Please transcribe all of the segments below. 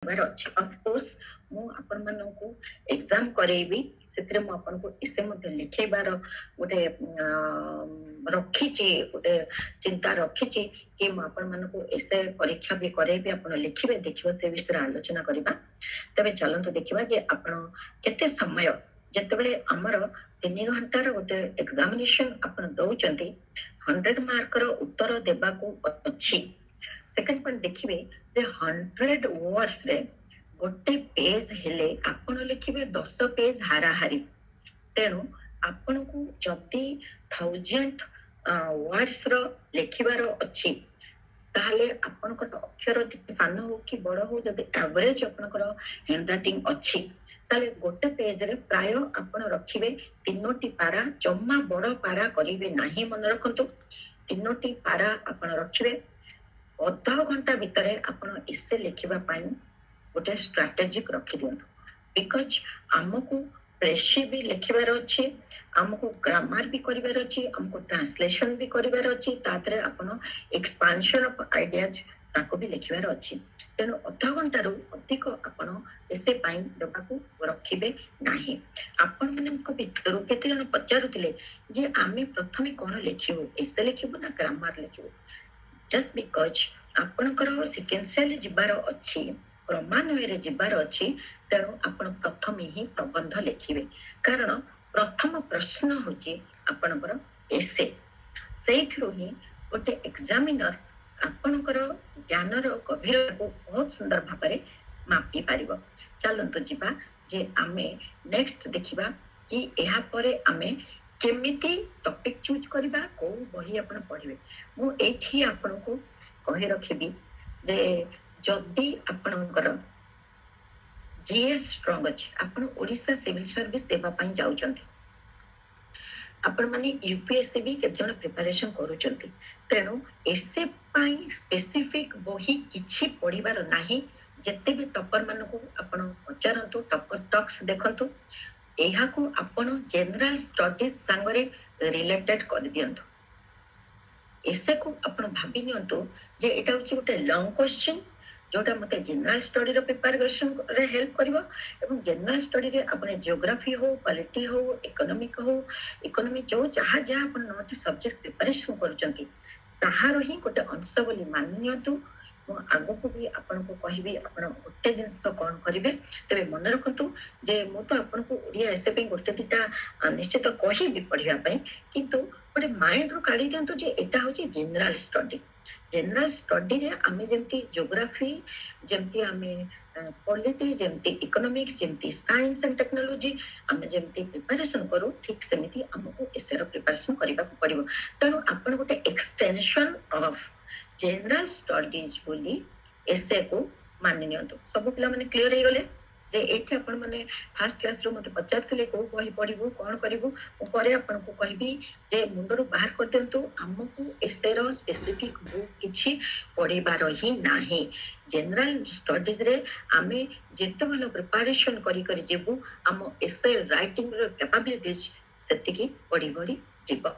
Of course मु आपण मानकु exam करेबी सेतरे मु आपण को इसे मध्ये लिखेबार गोटे रखिची गोटे चिंता रखिची कि मु आपण मानकु इसे परीक्षा भी करेबी आपण लिखिबे देखिबो से विषय आलोचना करबा तबे चलंतु देखिबा जे आपण केते समय जेतेबेले हमर 3 घंटा रो गोटे एग्जामिनेशन आपण दउचंती 100 मार्क रो उत्तर देबा को अछि सेकंड पॉइंट देखिबे जे 100 वर्ड्स रे गोटे पेज हेले आपण लिखिबे 10 पेज हाराहारी तेणु आपण को जति 1000 वर्ड्स रो लिखिबार अछि ताले आपण को अक्षर सान हो कि बड़ हो जदि एवरेज आपण को हैंडराइटिंग अछि ताले गोटे पेज रे प्राय आपण रखिबे 3टी पारा जम्मा बड़ पारा करिवे नाही मन रखंतु 3टी पारा आपण रखिबे अधा घंटा भितरे आपण इसे लिखिबा पाई गोटे स्ट्रेटेजिक रखि दियंतु बिकॉज हमकु प्रेसी भी लिखिबार अछि हमकु ग्रामर भी करिबार अछि हमकु ट्रांसलेशन भी करिबार अछि तातरे आपण एक्सपेंशन ऑफ आइडियाज ताको भी लिखिबार अछि तेनु अधा घंटा रो अधिक आपण इसे पाई देबाकू रखिबे नाही आपण मानक भितर केते जन पचारुतिले जे आमे प्रथमे कोन लिखिबो इसे लिखिबो ना ग्रामर लिखिबो just because आपणकर सिक्वेंशियल जिबार अछि क्रमान्वय जिबार अछि तेणु आपण प्रथम ही प्रबंध लिखिबे कारण प्रथम प्रश्न होची आपणकर एसे सेथरो ही गोटे एग्जामिनर आपणकर ज्ञानर गभीरता को बहुत सुंदर भाबरे मापी पारिबो चलंतु जिबा जे आमे नेक्स्ट देखिबा कि एहा परे आमे केमिति टॉपिक चूज करबा को बही आपण पढिबे मु एठी आपण को कहि रखिबी जे जदी आपणकर जीएस स्ट्रांग अछि आपण ओडिसा सिविल सर्विस देबा पई जाउचंती आपण माने यूपीएससी भी केते जण प्रिपरेशन करूचंती तेनु एसे पई स्पेसिफिक बही किछि पढिबार नाही जते भी टॉपर मानको आपण पचारंतु टॉपर टॉक्स देखंतु एहा को आपण जनरल स्टडीज संगरे रिलेटेड कर दियंतु एसे को आपण भाबी नियंतु जे एटा होची गोटे लॉन्ग क्वेश्चन जोटा मते जनरल स्टडी रो प्रिपरेशन रे हेल्प करबो एवं जनरल स्टडी रे आपण ज्योग्राफी हो पॉलिटी हो इकोनॉमी जो जहा जहा आपण नोट सब्जेक्ट प्रिपरेशन करूचंती ताहार ही गोटे अंश बोली मानियंतु आगो को भी आपण को कहबी आपण गोटे जिंस कोन करिवे तबे मन रखंतु जे मो तो आपण को ओडिया एसे पे गोटे दिटा निश्चित कहबी पढिया पई किंतु गोटे माइंड रो काढी दियंतु जे एटा होची जनरल स्टडी रे आमे जेंती ज्योग्राफी जेंती आमे पॉलिटी जेंती इकोनॉमिक्स जेंती साइंस एंड टेक्नोलॉजी आमे जेंती प्रिपरेशन करू ठीक सेमिति हमको एसे रो प्रिपरेशन करबा को पड़िबो तनो आपण गोटे एक्सटेंशन ऑफ जनरल स्टडीज बोली एसे को मानि नियंतु सब पिला माने क्लियर हे गले जे एठी आपण माने फर्स्ट क्लास रो मते पचारथिले को कहि पढिबो कोन करिवो ओ परे आपण को कहबी जे मुंडरो बाहर कर देंतु हमकु एसे रो स्पेसिफिक बुक किछि पढिबार ही नाही जनरल स्टडीज रे आमे जेते भलो प्रिपरेशन करी करी जेबु हम एसे राइटिंग रो कैपेबिलिटीज सेति की पढि पढि जिवो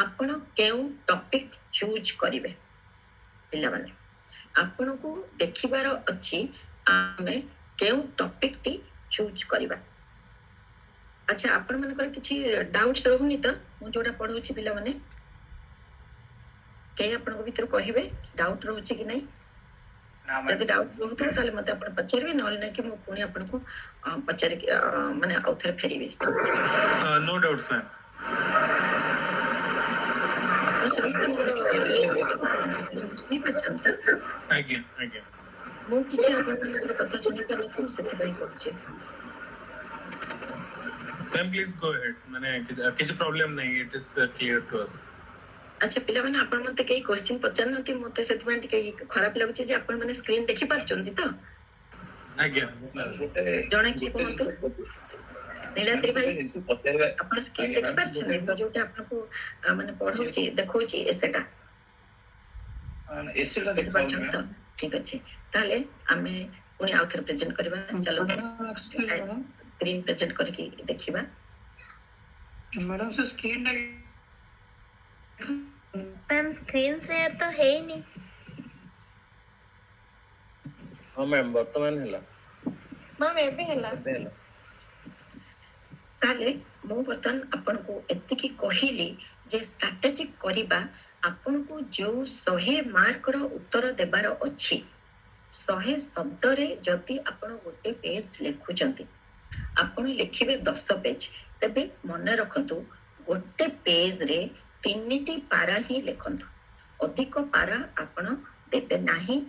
आपण केउ टॉपिक चूज करिवे पिला माने आपण को देखिबार अछि आमे केउ टॉपिक टी चूज करबा अच्छा आपण मन कर किछि डाउट्स रहउनी त मु जोडा पढौछि पिला माने के आपण को भीतर कहिबे डाउट रहउछि कि नै ना यदि डाउट रहउतो ताले मते आपण पचारबे नहले नै कि मु पुनी आपण को पचार माने आउथर फेरिबे नो डाउट्स मैम आज्ञा मु किछि आपण कथा सुनि पर तुम सेति भाई करूचे मैम प्लीज गो अहेड माने किछि प्रॉब्लम नहीं it is clear to us अच्छा पिला माने आपण मते केई क्वेश्चन पचार नथि मते सेति माने टिके खराब लागुचे जे आपण माने स्क्रीन देखि पारचंती त आज्ञा जणे की कोनतो नीलाद्री भाई आपण स्क्रीन देखि पारचंती जोटा आपण को माने पढौची देखौची एसेटा देखि पारचंती ठीक अछि ताले हमें पुनी आउथर प्रेजेंट करबा चलो स्क्रीन प्रेजेंट करके देखिबा मैडम से स्क्रीन मैम स्क्रीन शेयर तो है ही नहीं हाँ मैम वर्तमान है मैम एबे हला ताले मो बर्तन आपन को एतिकी कहिली जे स्ट्रैटेजी करिबा आपन को जो 100 मार्क रो उत्तर देबार अछि 100 शब्द रे जति आपन गोटे पेज लिखुचंती आपन लिखिबे 10 पेज तबे मन रखंतु गोटे पेज रे 3टी पारा ही लिखंतु अधिक पारा आपन देबे नाही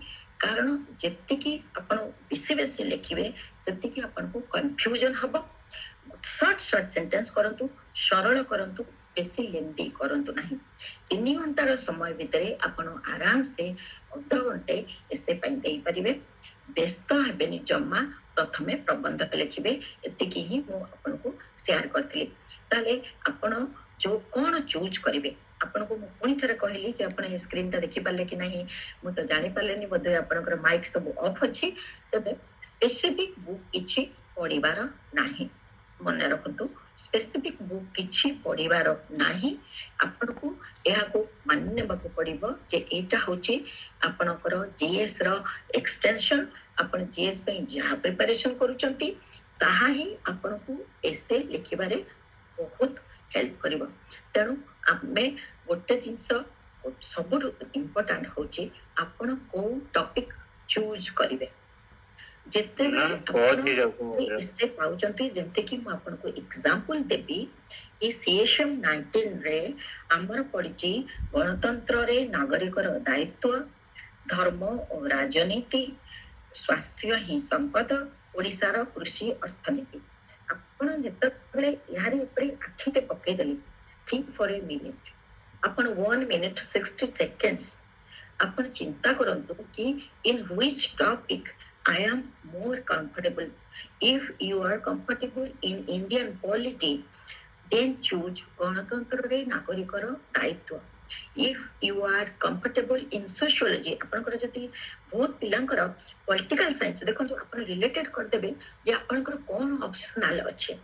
कारण जेतिकी आपन बेसी बेसी लिखिबे सेतिकी आपन को कंफ्यूजन हबो शॉर्ट सेंटेंस करंतु सरल करंतु बेसी लेंदी करंतु नाही 3 घंटार समय भितरे आपण आराम से अध घंटे एसे पई देई परिबे व्यस्त हेबेनी जम्मा प्रथमे प्रबंध लिखिबे एतिकी ही मो आपण को शेयर करथि ताले आपण जो कोन चूज करिवे आपण को पुनी थरे कहली जे आपण ए स्क्रीन ता देखि पाले कि नाही मु तो जानि पालेनी बदे आपनकर माइक सब ऑफ अछि तबे स्पेसिफिक बुक किछि पढिबार नाही मन रखतु स्पेसिफिक बुक किछि पढिबार नाही आपण को एहा को माननेबाको पड़िबो जे एटा होची आपनकर जीएस रो एक्सटेंशन आपण जीएस पे जहा प्रिपरेशन करूचंती ताहा ही आपण को एसे लिखिबारे बहुत हेल्प करिवो तेनु आमे गोटे जिंस सबुर इंपोर्टेंट होची आपण को टॉपिक चूज करिवे जेते इससे पाउचंती जेते कि म आपन को एग्जांपल देबी कि सीएसएम 19 रे हमर पडिची गणतंत्र रे नागरिक रो दायित्व धर्म और राजनीति स्वास्थ्य ही संपद ओडिसा रो कृषि अर्थनीति आपण जेते बेले यारी ऊपर आखिते पके देली थिंक फॉर ए मिनिट आपण 1 मिनिट 60 सेकंड्स आपण चिंता करंतु कि in which topic I am more comfortable. If you are comfortable in Indian polity, then choose गणतंत्र रे नागरिकर दायित्व. If you are comfortable in sociology, आपनकर जति बहुत पिलांकर पॉलिटिकल साइंस देखंतु आपण रिलेटेड कर देबे जे आपनकर कोन ऑप्शनल अछि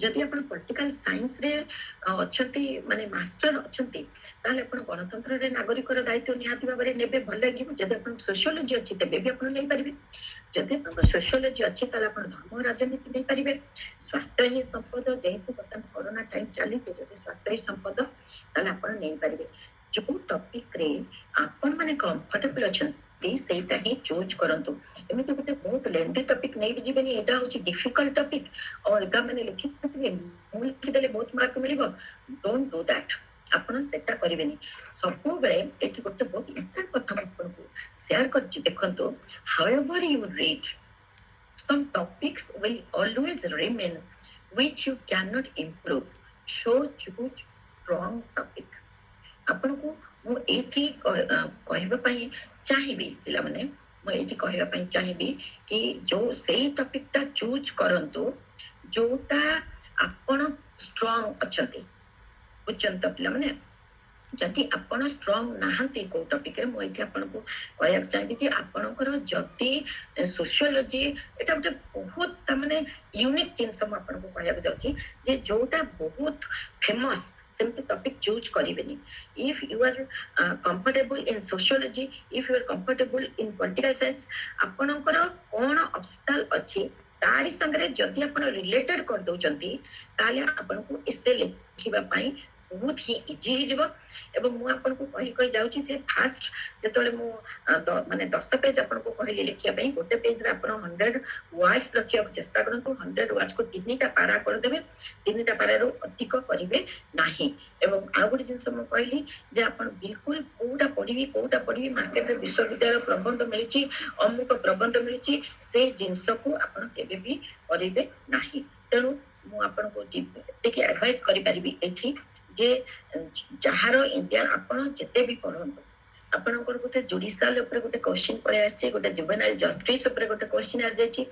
जदि आपण पॉलिटिकल साइंस रे अछंती माने मास्टर अछंती ताले आपण गणतंत्र रे नागरिकर दायित्व निहाती भाबरे नेबे भल लागिबो जदि आपण सोशियोलॉजी अछि तबे भी आपण नै परिबे जदि आपण सोशियोलॉजी अछि ताले आपण धर्म राजनीति नै परिबे स्वास्थ्य ही संपद जेहेतु बर्तन कोरोना टाइम चली जदि स्वास्थ्य ही संपद ताले आपण नै परिबे जो टॉपिक रे आपण माने कंफर्टेबल अछंती सेटा ही चूज करंतु एमिति गोटे बहुत लेंथी टॉपिक नै बिजिबेनी एटा होची डिफिकल्ट टॉपिक और एटा माने लिखितबे मु लिखि देले बहुत मार्क मिलिबो डोंट डू दैट आपण सेटा करिवेनी सबु बेले एठी गोटे बहुत इंपोर्टेंट कथा आपण को शेयर करछि देखंतु however you read some topics will always remain which you cannot improve so choose strong topic आपण को मु एठी कहबा पई चाहिबी पिला माने मु एठी कहबा पई चाहिबी कि जो सेही टॉपिक ता चूज करंतु जोटा आपण स्ट्रांग अछंती उच्चंत पिला माने जति आपण स्ट्रांग नाहंती को टॉपिक रे मु एठी आपण को कहया चाहिबी जे आपणकर जति सोशियोलॉजी एटा गोटे बहुत त माने यूनिक जिंस हम आपण को कहया जाउची जे जोटा बहुत फेमस सेमती टॉपिक चूज करिवेनी if you are comfortable in sociology if you are comfortable in political science आपणकर कोन ऑब्स्टल अछि तारी संगरे जति आपण रिलेटेड कर दोचंती ताले आपण को इससे लिखिबा पई बहुत ही इजी ही जब एवं मु आपन को कहि जाउची जे फास्ट जेतले मु माने 10 पेज आपन को कहली लिखिया पई गोटे पेज रे आपन 100 वर्ड्स रखिया चेष्टा करंतु 100 वर्ड्स को तीनटा पारा कर देबे तीनटा पारा रो अधिक करिवे नाही एवं आ गुडी जिंस मु कहली जे आपन बिल्कुल कोउटा पढिबी मार्केट रे विश्वविद्यालय प्रबंध मिलिची अमुक प्रबंध मिलिची से जिंस को आपन केबे भी करिवे नाही तेनु मु आपन को देखि एडवाइस करि परिबी एठी जे जहारो इंडिया आपण जते भी पढंतु आपनकर गोटे जुडिशियल ऊपर गोटे क्वेश्चन पळे आछे गोटे जुवेनाइल जस्टिस ऊपर गोटे क्वेश्चन आस जायछि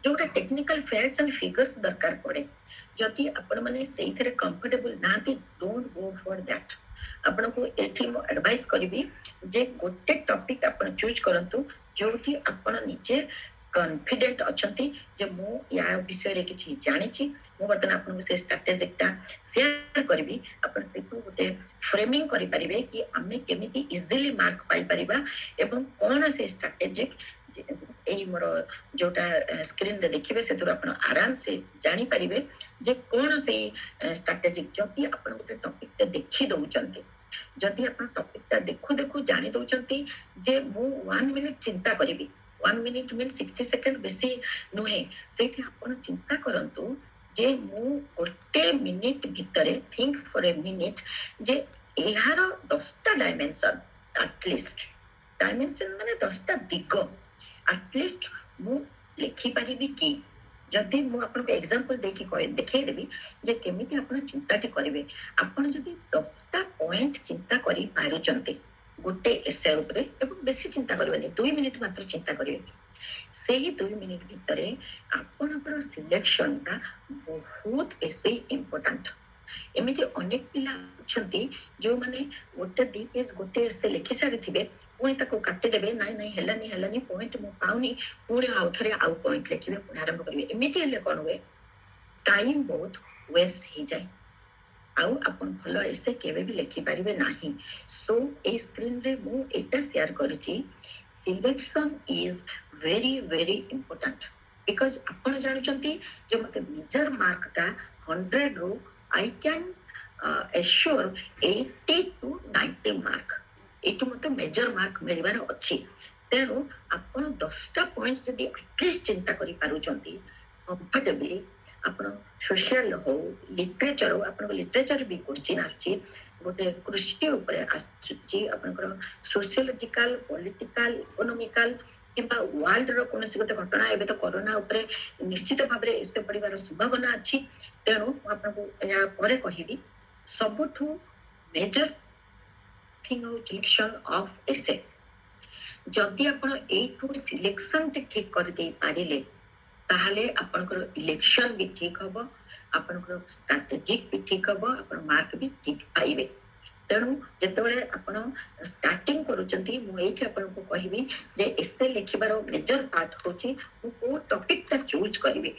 जोटा टेक्निकल फैक्ट्स एंड फिगर्स दरकार पड़े जति आपण माने सेइथरे कंफर्टेबल नाथि डोंट गो फॉर दैट आपण को एठी मो एडवाइस करबी जे गोटे टॉपिक आपण चूज करंतु जोथि आपण निजे कॉन्फिडेंट अछंती जे मु या विषय रे किछि जानिछि मु बर्तन आपन को से स्ट्रैटेजिकटा शेयर करबी आपन से गोटे फ्रेमिंग करि परिबे कि हमें केमिति इजीली मार्क पाई परिबा एवं कोन से स्ट्रैटेजिक एई मोर जोटा स्क्रीन रे देखिबे से तो आपण आराम से जानि परिबे जे कोन से स्ट्रेटेजिक जति आपण गोटे टॉपिक ते देखि दउचंती जदि आपण टॉपिक ता देखु देखु जानि दउचंती जे मु 1 मिनिट चिंता करिबी 1 मिनिट मीन 60 सेकंड बेसी नुहे सेठी आपण चिंता करंतु जे मु गोटे मिनिट भितरे थिंक फॉर ए मिनिट जे एहार 10टा डायमेंशन एटलीस्ट डायमेंशन माने 10टा दिग एटलीस्ट मु लिखि परिबी कि जदि मु आपन को एग्जांपल देकी देखै देबी जे केमिति आपन चिंताटी करिवे आपन जदि 10टा पॉइंट चिंता करि पारुचंते गोटे एसे ऊपर एवं बेसी चिंता करबेनी 2 मिनिट मात्र चिंता करिवे सेही 2 मिनिट भितरे आपनकर सिलेक्शन ता बहुत बेसी इंपोर्टेंट एमिति अनेक पिला अछंती जो माने गोटे 2 पेज गोटे एसे लिखि सारि थिबे पुणी ताको काटि देबे नाइ नाइ हेलानी पॉइंट मु पाउनी पुणी आउ थरे आउ पॉइंट लिखिबे पुणी आरंभ करिवे एमिति हेले कोन होय टाइम बहुत वेस्ट हे जाय आउ अपन भलो ऐसे केबे भी लिखि परिबे नाही सो ए स्क्रीन रे मु एटा शेयर करूची selection is very very important because अपन जानुचंती जो मते मेजर मार्क ता 100 रो I can assure 80 to 90 mark एटु मते मेजर मार्क मिलबार अछि तेनु आपण 10टा पॉइंट जदी एटलीस्ट चिंता करि पारुचंती कंफर्टेबली आपण सोशल हो लिटरेचर हो आपण लिटरेचर भी क्वेश्चन आछि गोटे कृषि ऊपर आछि आपण सोशियोलॉजिकल पॉलिटिकल इकोनॉमिकल किबा वर्ल्ड रो कोनसी गोटे घटना एबे तो कोरोना ऊपर निश्चित भाबरे एसे पडिबार संभावना अछि तेनु आपण को या परे कहिबी सबठु मेजर थिंग सिलेक्शन ऑफ एसे जदि आपण एठु सिलेक्शन ठीक कर दे पारिले ताहले आपनकर इलेक्शन भी ठीक हबो आपनकर स्ट्रेटेजिक भी ठीक हबो आपन मार्क भी ठीक पाइबे तेणु जेतेबेले आपण स्टार्टिंग करूचंती मु एठी आपन को कहिबी जे एसे लिखिबार मेजर पार्ट होची मु को टॉपिक ता चूज करिवे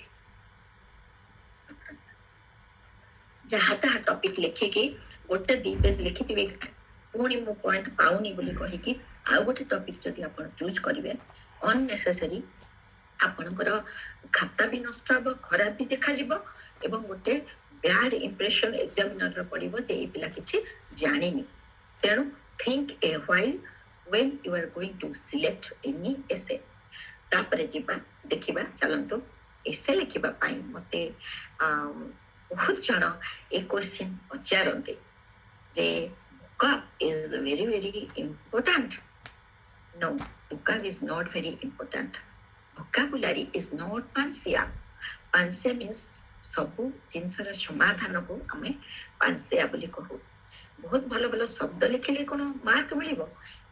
जहाँ तहाँ टॉपिक लिखे के गोटे 2 पेज लिखिथिबे पुणी मु पॉइंट पाउनी बोली कहि कि आ गोटे टॉपिक जदि आपण चूज करिवे अननेसेसरी आपनकर खाता भी नष्ट हबो खराब भी देखा जिवो एवं गोटे बैड इंप्रेशन एग्जामिनर रो पडिबो जे ए पिला किछि जानिनी तेनु think a while when you are going to select any essay तापरे जिबा देखिबा चलंतु एसे लिखिबा पाई मते बहुत जण ए क्वेश्चन पचारंते जे vocab is very very important no vocab is not very important vocabulary is not panacea panacea means सबु जिनसर समाधान को हमें पांसेया बोली कहू बहुत भलो भलो शब्द लिखिले कोन मार्क मिलिबो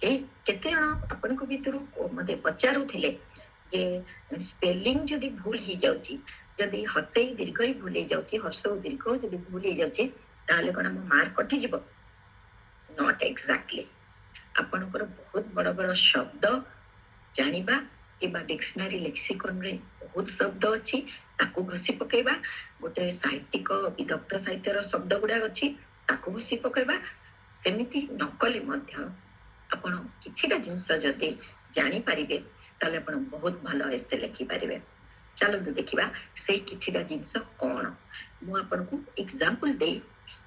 ए केते जण आपन को भीतर मते पचारु थिले जे स्पेलिंग जदी भूल ही जाउची जदी हसई दीर्घ ही भूल ही जाउची हसो दीर्घ जदी भूल ही जाउची ताले कोन हम मार्क कटि जिवो नॉट एक्जेक्टली आपनकर बहुत बड़ बड़ शब्द जानिबा किबा डिक्शनरी लेक्सिकन रे बहुत शब्द अछि ताकू घसी पकेबा गोटे साहित्यिक विदग्ध साहित्यर शब्द गुडा अछि ताकू घसी पकेबा सेमिति नकली मध्य आपण किछिटा जिंस जदि जानि परिबे ताले आपण बहुत भलो एसे लिखि परिबे चलो तो देखिबा से किछिटा जिंस कोन मु आपण को एग्जांपल दे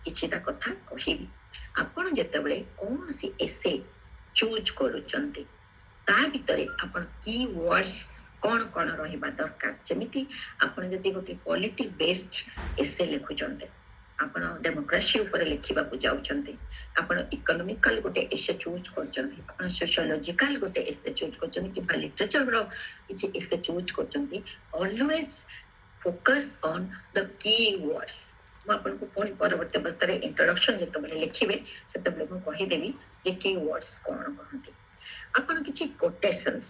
किछिटा कथा कहिबी आपण जेतेबेले कोनोसी एसे चूज करूचंती ता भितरे आपण की वर्ड्स कोन कोन रहिबा दरकार जेमिति आपण जति गोटे पॉलिटी बेस्ड एसे लिखुचंते आपण डेमोक्रेसी ऊपर लिखिबा को जाउचंती आपण इकोनॉमिकल गोटे एसे चूज करचंती आपण सोशियोलॉजिकल गोटे एसे चूज करचंती कि लिटरेचर रो किछि एसे चूज करचंती always focus on the key words मु आपण को पुणी परवर्ती अवस्था इंट्रोडक्शन जेतेबेले लिखिबे सेतेबेले मु कहि देबी जे की वर्ड्स कोन कहंती आपण किछि कोटेशंस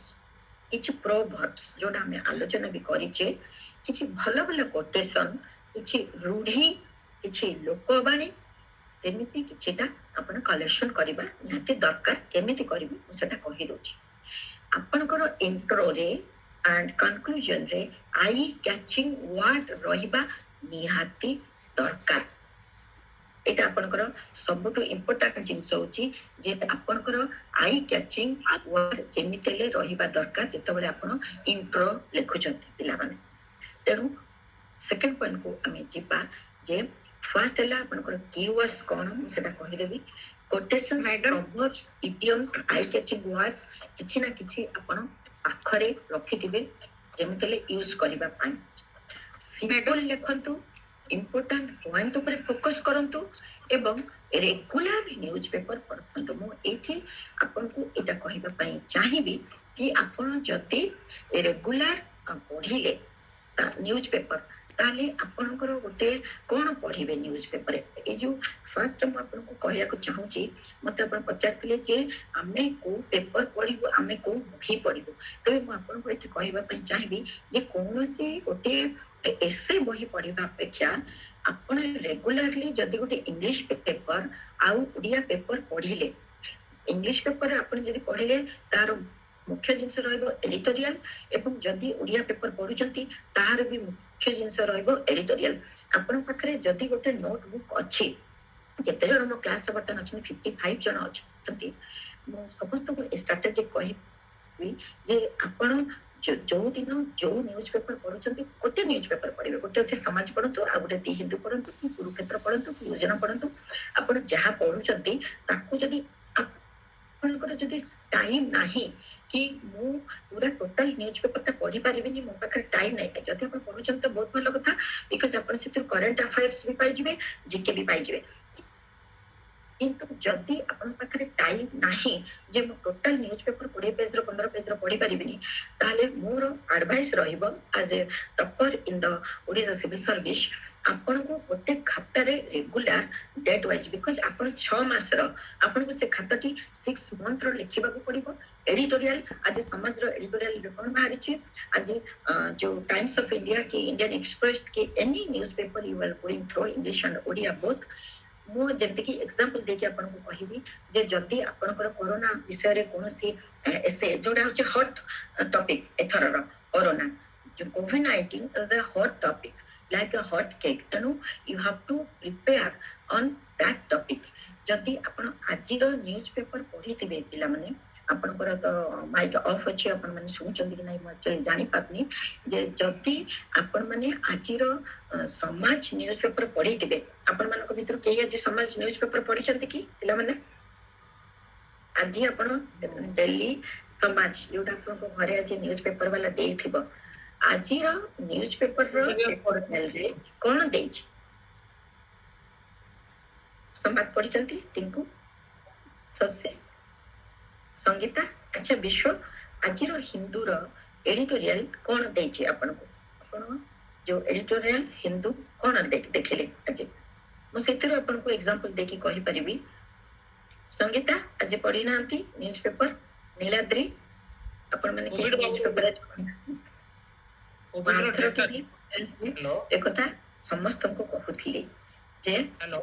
किछि प्रोवर्ब्स जोडा हम आलोचना भी करिचे किछि भलो भलो कोटेशन किछि रूढ़ी किछि लोकवाणी सेमिति किछिटा आपण कलेक्शन करिबा नाति दरकार केमिति करिबे मु सेटा कहि दोछि आपनकर इंट्रो रे एंड कंक्लूजन रे आई कैचिंग वर्ड रहिबा निहाती दरकार एटा आपनकर सबटु इम्पोर्टेंट जिंस होची जे आपनकर आई कैचिंग वर्ड जेमितेले रहिबा दरकार जेतबेले आपण इंट्रो लिखुचंती पिला माने तेनु सेकंड पॉइंट को आमे जिबा जे फर्स्ट है आपनकर कीवर्ड्स कोन सेटा कहि देबी quotations proverbs idioms eye catching words किछि ना किछि आपण आखरे रखिथिबे जेमितेले यूज करिबा पाई सिंपल लिखंतु इम्पोर्टेंट पॉइंट ऊपर फोकस करंतु एवं रेगुलर न्यूज पेपर पढंतु मो एठी आपनको एटा कहिबा पाई चाहिबी कि आपण जति रेगुलर पढिले न्यूज पेपर ताले आपनकर गोटे कोन पढिबे न्यूज पेपर ए जो फर्स्ट हम आपनको कहया को चाहूची मते आपण पचारतिले जे आमे को पेपर पढिबो आमे को मुखी पढिबो तबे म आपनको एठी कहबा पई चाहिबी जे कोनोसी गोटे एसे बही पढिबा अपेक्षा आपण रेगुलरली जदी गोटे इंग्लिश पेपर आउ उड़िया पेपर पढिले इंग्लिश पेपर आपण जदी पढिले तार मुख्य जिंस रहइबो एडिटोरियल एवं जदी उड़िया पेपर पढुचंती तार भी मुख्य जिंस रहइबो एडिटोरियल आपण पाखरे जदी गोटे नोटबुक अछि जेते जण मो क्लास रे बर्तन अछि 55 जण अछि मो समस्त को स्ट्रेटजी कहि जे आपण जो दिन जो न्यूज पेपर पढुचंती गोटे न्यूज पेपर पढिबे गोटे अछि समाज पढंतु आ गोटे दी हिंदू पढंतु कि कुरुक्षेत्र पढंतु कि योजना पढंतु आपण जहा पढुचंती ताकू जदी आपनकर जदी टाइम नाही कि मु पूरा टोटल न्यूज पेपर ता पढि परिबिनी मो पाखरे टाइम नै जदी आपण पढुचंत तो बहुत भलो कथा बिकॉज़ आपण सेते करंट अफेयर्स भी पाइ जिवे जीके भी पाइ जिवे किंतु जदी आपण पाखरे टाइम नाही जे मो टोटल न्यूज पेपर 20 पेज रो 15 पेज रो पढि परिबिनी ताले मोर एडवाइस रहिबो as a topper in the Odisha civil service आपण को गोटे खाता रे रेगुलर डेट वाइज बिकॉज़ आपण 6 मास रो आपण को से खाताटी 6 मंथ रो लिखिबा को पड़िबो एडिटोरियल आज समाज रो एडिटोरियल रिपोर्ट बाहरी छी आज जो टाइम्स ऑफ इंडिया की इंडियन एक्सप्रेस की any newspaper you are going through English and Odia both मो जेमते की एग्जांपल देके आपन को कहिबी जे जदी आपनकर कोरोना विषय रे कोनोसी एसे जोडा होचे हॉट टॉपिक एथर रो कोरोना जो कोविड-19 is a hot topic like a hot cake तनु you have to prepare on that topic जदी आपण आजिरो न्यूज़पेपर पढिथिबे पिला माने आपनकर तो माइक ऑफ अछि आपण माने सुनचंदी कि नै म एक्चुअली जानि पातनी जे जदी आपण माने आजिरो समाज न्यूज़पेपर पढिथिबे आपण मानको भितर केही आज समाज न्यूज़पेपर पढिचंती कि पिला माने आजि आपण दिल्ली समाज जोटा आपण घरे आज न्यूज़पेपर वाला देथिबो आजिरो न्यूज़पेपर रो एडिटोरियल रे कोन देछि संवाद पढिचंती टिंकू ससे संगीता अच्छा विश्व आजिरो हिंदू रो एडिटोरियल कोन देछि आपन को आपन जो एडिटोरियल हिंदू कोन देखिले आज मो सेतिर आपन को एग्जांपल देकी कहि परिबी संगीता आज पढी नांती न्यूज़पेपर नीलाद्री आपन माने के न्यूज़पेपर एकता समस्त को कहूथिले जे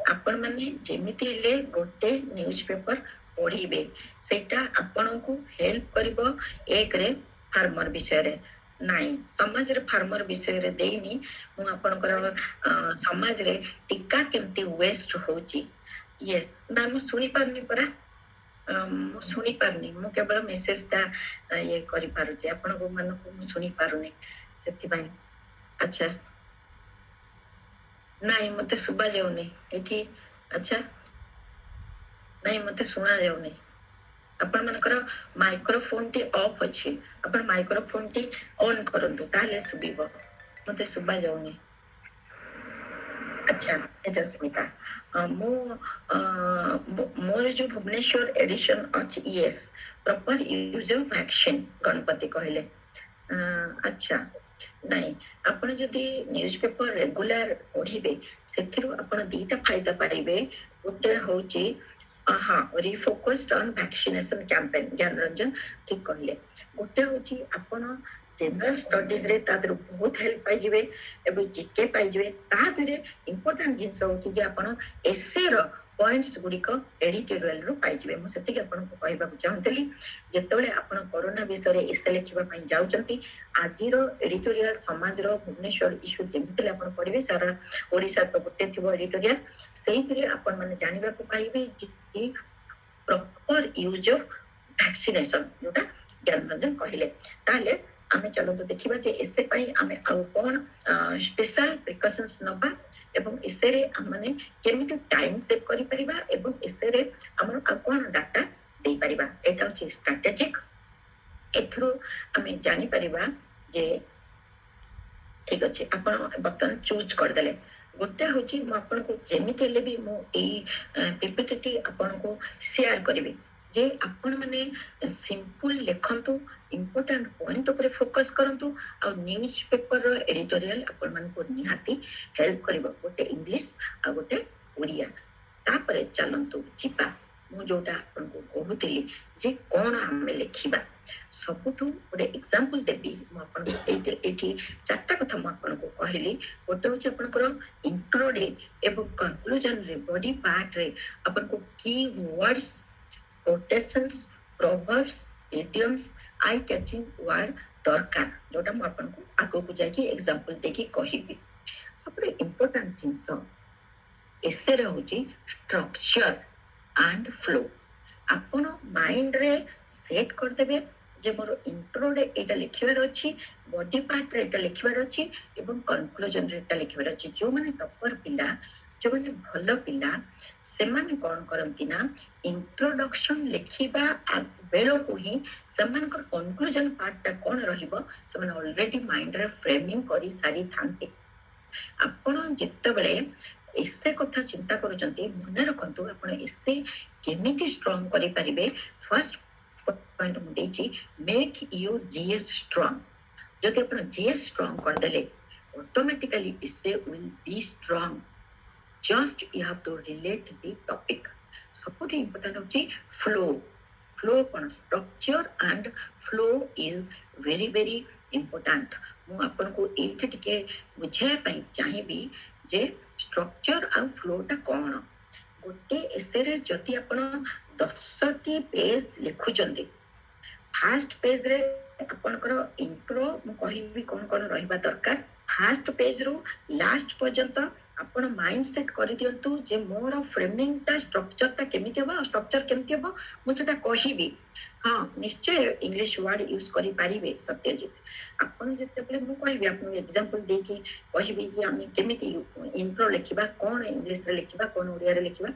आपण माने जेमिति ले गोटे न्यूज़पेपर पढिबे सेटा आपण को हेल्प करबो एक रे फार्मर विषय रे नाही समाज रे फार्मर विषय रे देनी मु आपण कर समाज रे टिका केमती वेस्ट होची यस ना मु सुनी पारनी परा मु सुनी पारनी मु केवल मेसेज ता ये करि पारु जे आपण को मन को सुनी पारुनी सेति भाई अच्छा नहीं मते सुबा जाउनी एठी अच्छा नहीं मते सुना जाउनी अपन मनकर माइक्रोफोन टी ऑफ अछि अपन माइक्रोफोन टी ऑन करंतु ताले सुबीबो मते सुबा जाउनी अच्छा ए जस्मिता मो मोर जो भुवनेश्वर एडिशन अछि yes proper use of vaccine Ganpati कहले अच्छा नहीं आपण जदी न्यूज़पेपर रेगुलर पढिबे सेथिरु आपण दीटा फायदा पाइबे गोटे होची हां रिफोकस्ड ऑन वैक्सीनेशन कैंपेन ज्ञान रंजन ठीक कहले गोटे होची आपण जनरल स्टडीज रे तादर बहुत हेल्प पाइ जिवे एबे जीके पाइ जिवे तादरे इंपोर्टेंट जिंस होची जे आपण एसे रो पॉइंट्स गुड़िक एडिटोरियल रु पाइजिबे मु सेतिक आपनको कहबाक चाहूतली जेतेबेले आपण कोरोना विषय रे एसे लिखिबा पई जाउचंती आजिर एडिटोरियल समाज रो भुवनेश्वर इश्यू जेमितिले आपण पढिबे सारा ओडिसा तो गोटे थिबो एडिटोरियल सेहितरे आपण माने जानिबा को पाइबे जे प्रॉपर यूज ऑफ वैक्सीनेशन जोटा ज्ञानरंजन कहले ताले आमे चलो तो देखिबा जे एसे पई आमे आउ कोन स्पेशल प्रिकॉशंस नबा एवं एसे रे माने केमिति टाइम सेव करि परिबा एवं एसे रे हमर आ कोन डाटा दे परिबा एटा होची स्ट्रेटेजिक एथरो आमे जानि परिबा जे ठीक अछि आपण बटन चूज कर देले गोटे होची म आपण को जेमिति ले भी मो एई पीपीटी आपण को शेयर करबी जे आपण माने सिंपल लेखंतु इंपोर्टेंट पॉइंट ऊपर फोकस करंतु आ न्यूज पेपर रो एडिटोरियल आपण मन को निहाती हेल्प करबो गोटे इंग्लिश आ गोटे ओडिया तापरे चलंतु चिपा मु जोटा आपण को कहूतिली जे कोन हमें लिखिबा सबुठु गोटे एग्जांपल देबी मु आपण को एठी चारटा कथा मु आपण को कहली गोटे होची आपण को इंट्रो रे एवं कंक्लूजन रे बॉडी पार्ट रे आपण को की words quotations proverbs idioms eye catching word दरकार जोटा मु आपन को आगो को जाकी एग्जांपल देकी कहिबी सबरे इंपोर्टेंट जिंस एसे रहउची स्ट्रक्चर एंड फ्लो आपन माइंड रे सेट कर देबे जे मोर इंट्रो रे एटा लिखिबार अछि बॉडी पार्ट रे एटा लिखिबार अछि एवं कंक्लूजन रे एटा लिखिबार अछि जो माने टॉपर पिला जो माने भलो पिला से माने कोन करंती ना इंट्रोडक्शन लिखिबा बेलो को ही समान कर कंक्लूजन पार्ट कोन रहिबो से माने ऑलरेडी माइंड रे फ्रेमिंग करी सारी थांते आपण जित्ते बेले एसे कथा चिंता करूचंती मने रखंतु आपण एसे केमिति स्ट्रांग करि परिबे फर्स्ट पॉइंट मु देछि मेक योर जीएस स्ट्रांग जदि आपण जीएस स्ट्रांग कर देले ऑटोमेटिकली इससे will be strong just you have to relate the topic support important hochi flow kon structure and flow is very important mu apan ko एथे टिके बुझे पई चाहिबी जे structure आ flow ता कोन गोटे एसे रे जति आपण 10 टी पेज लिखु चंदी फर्स्ट पेज रे आपण कर इंट्रो मु कहिबी कोन कोन रहिबा दरकार फर्स्ट पेज रो लास्ट पर्यंत आपण माइंड सेट कर दियंतु जे मोर फ्रेमिंग ता स्ट्रक्चर ता केमिति होबा स्ट्रक्चर केमिति होबा मु सेटा कहिबी हां निश्चय इंग्लिश वर्ड यूज करि पारिबे सत्यजित आपण जते पले मु कहिबी आपण एग्जांपल दे के कहिबी जे हम केमिति इंट्रो लिखिबा कोन इंग्लिश रे लिखिबा कोन ओडिया रे लिखिबा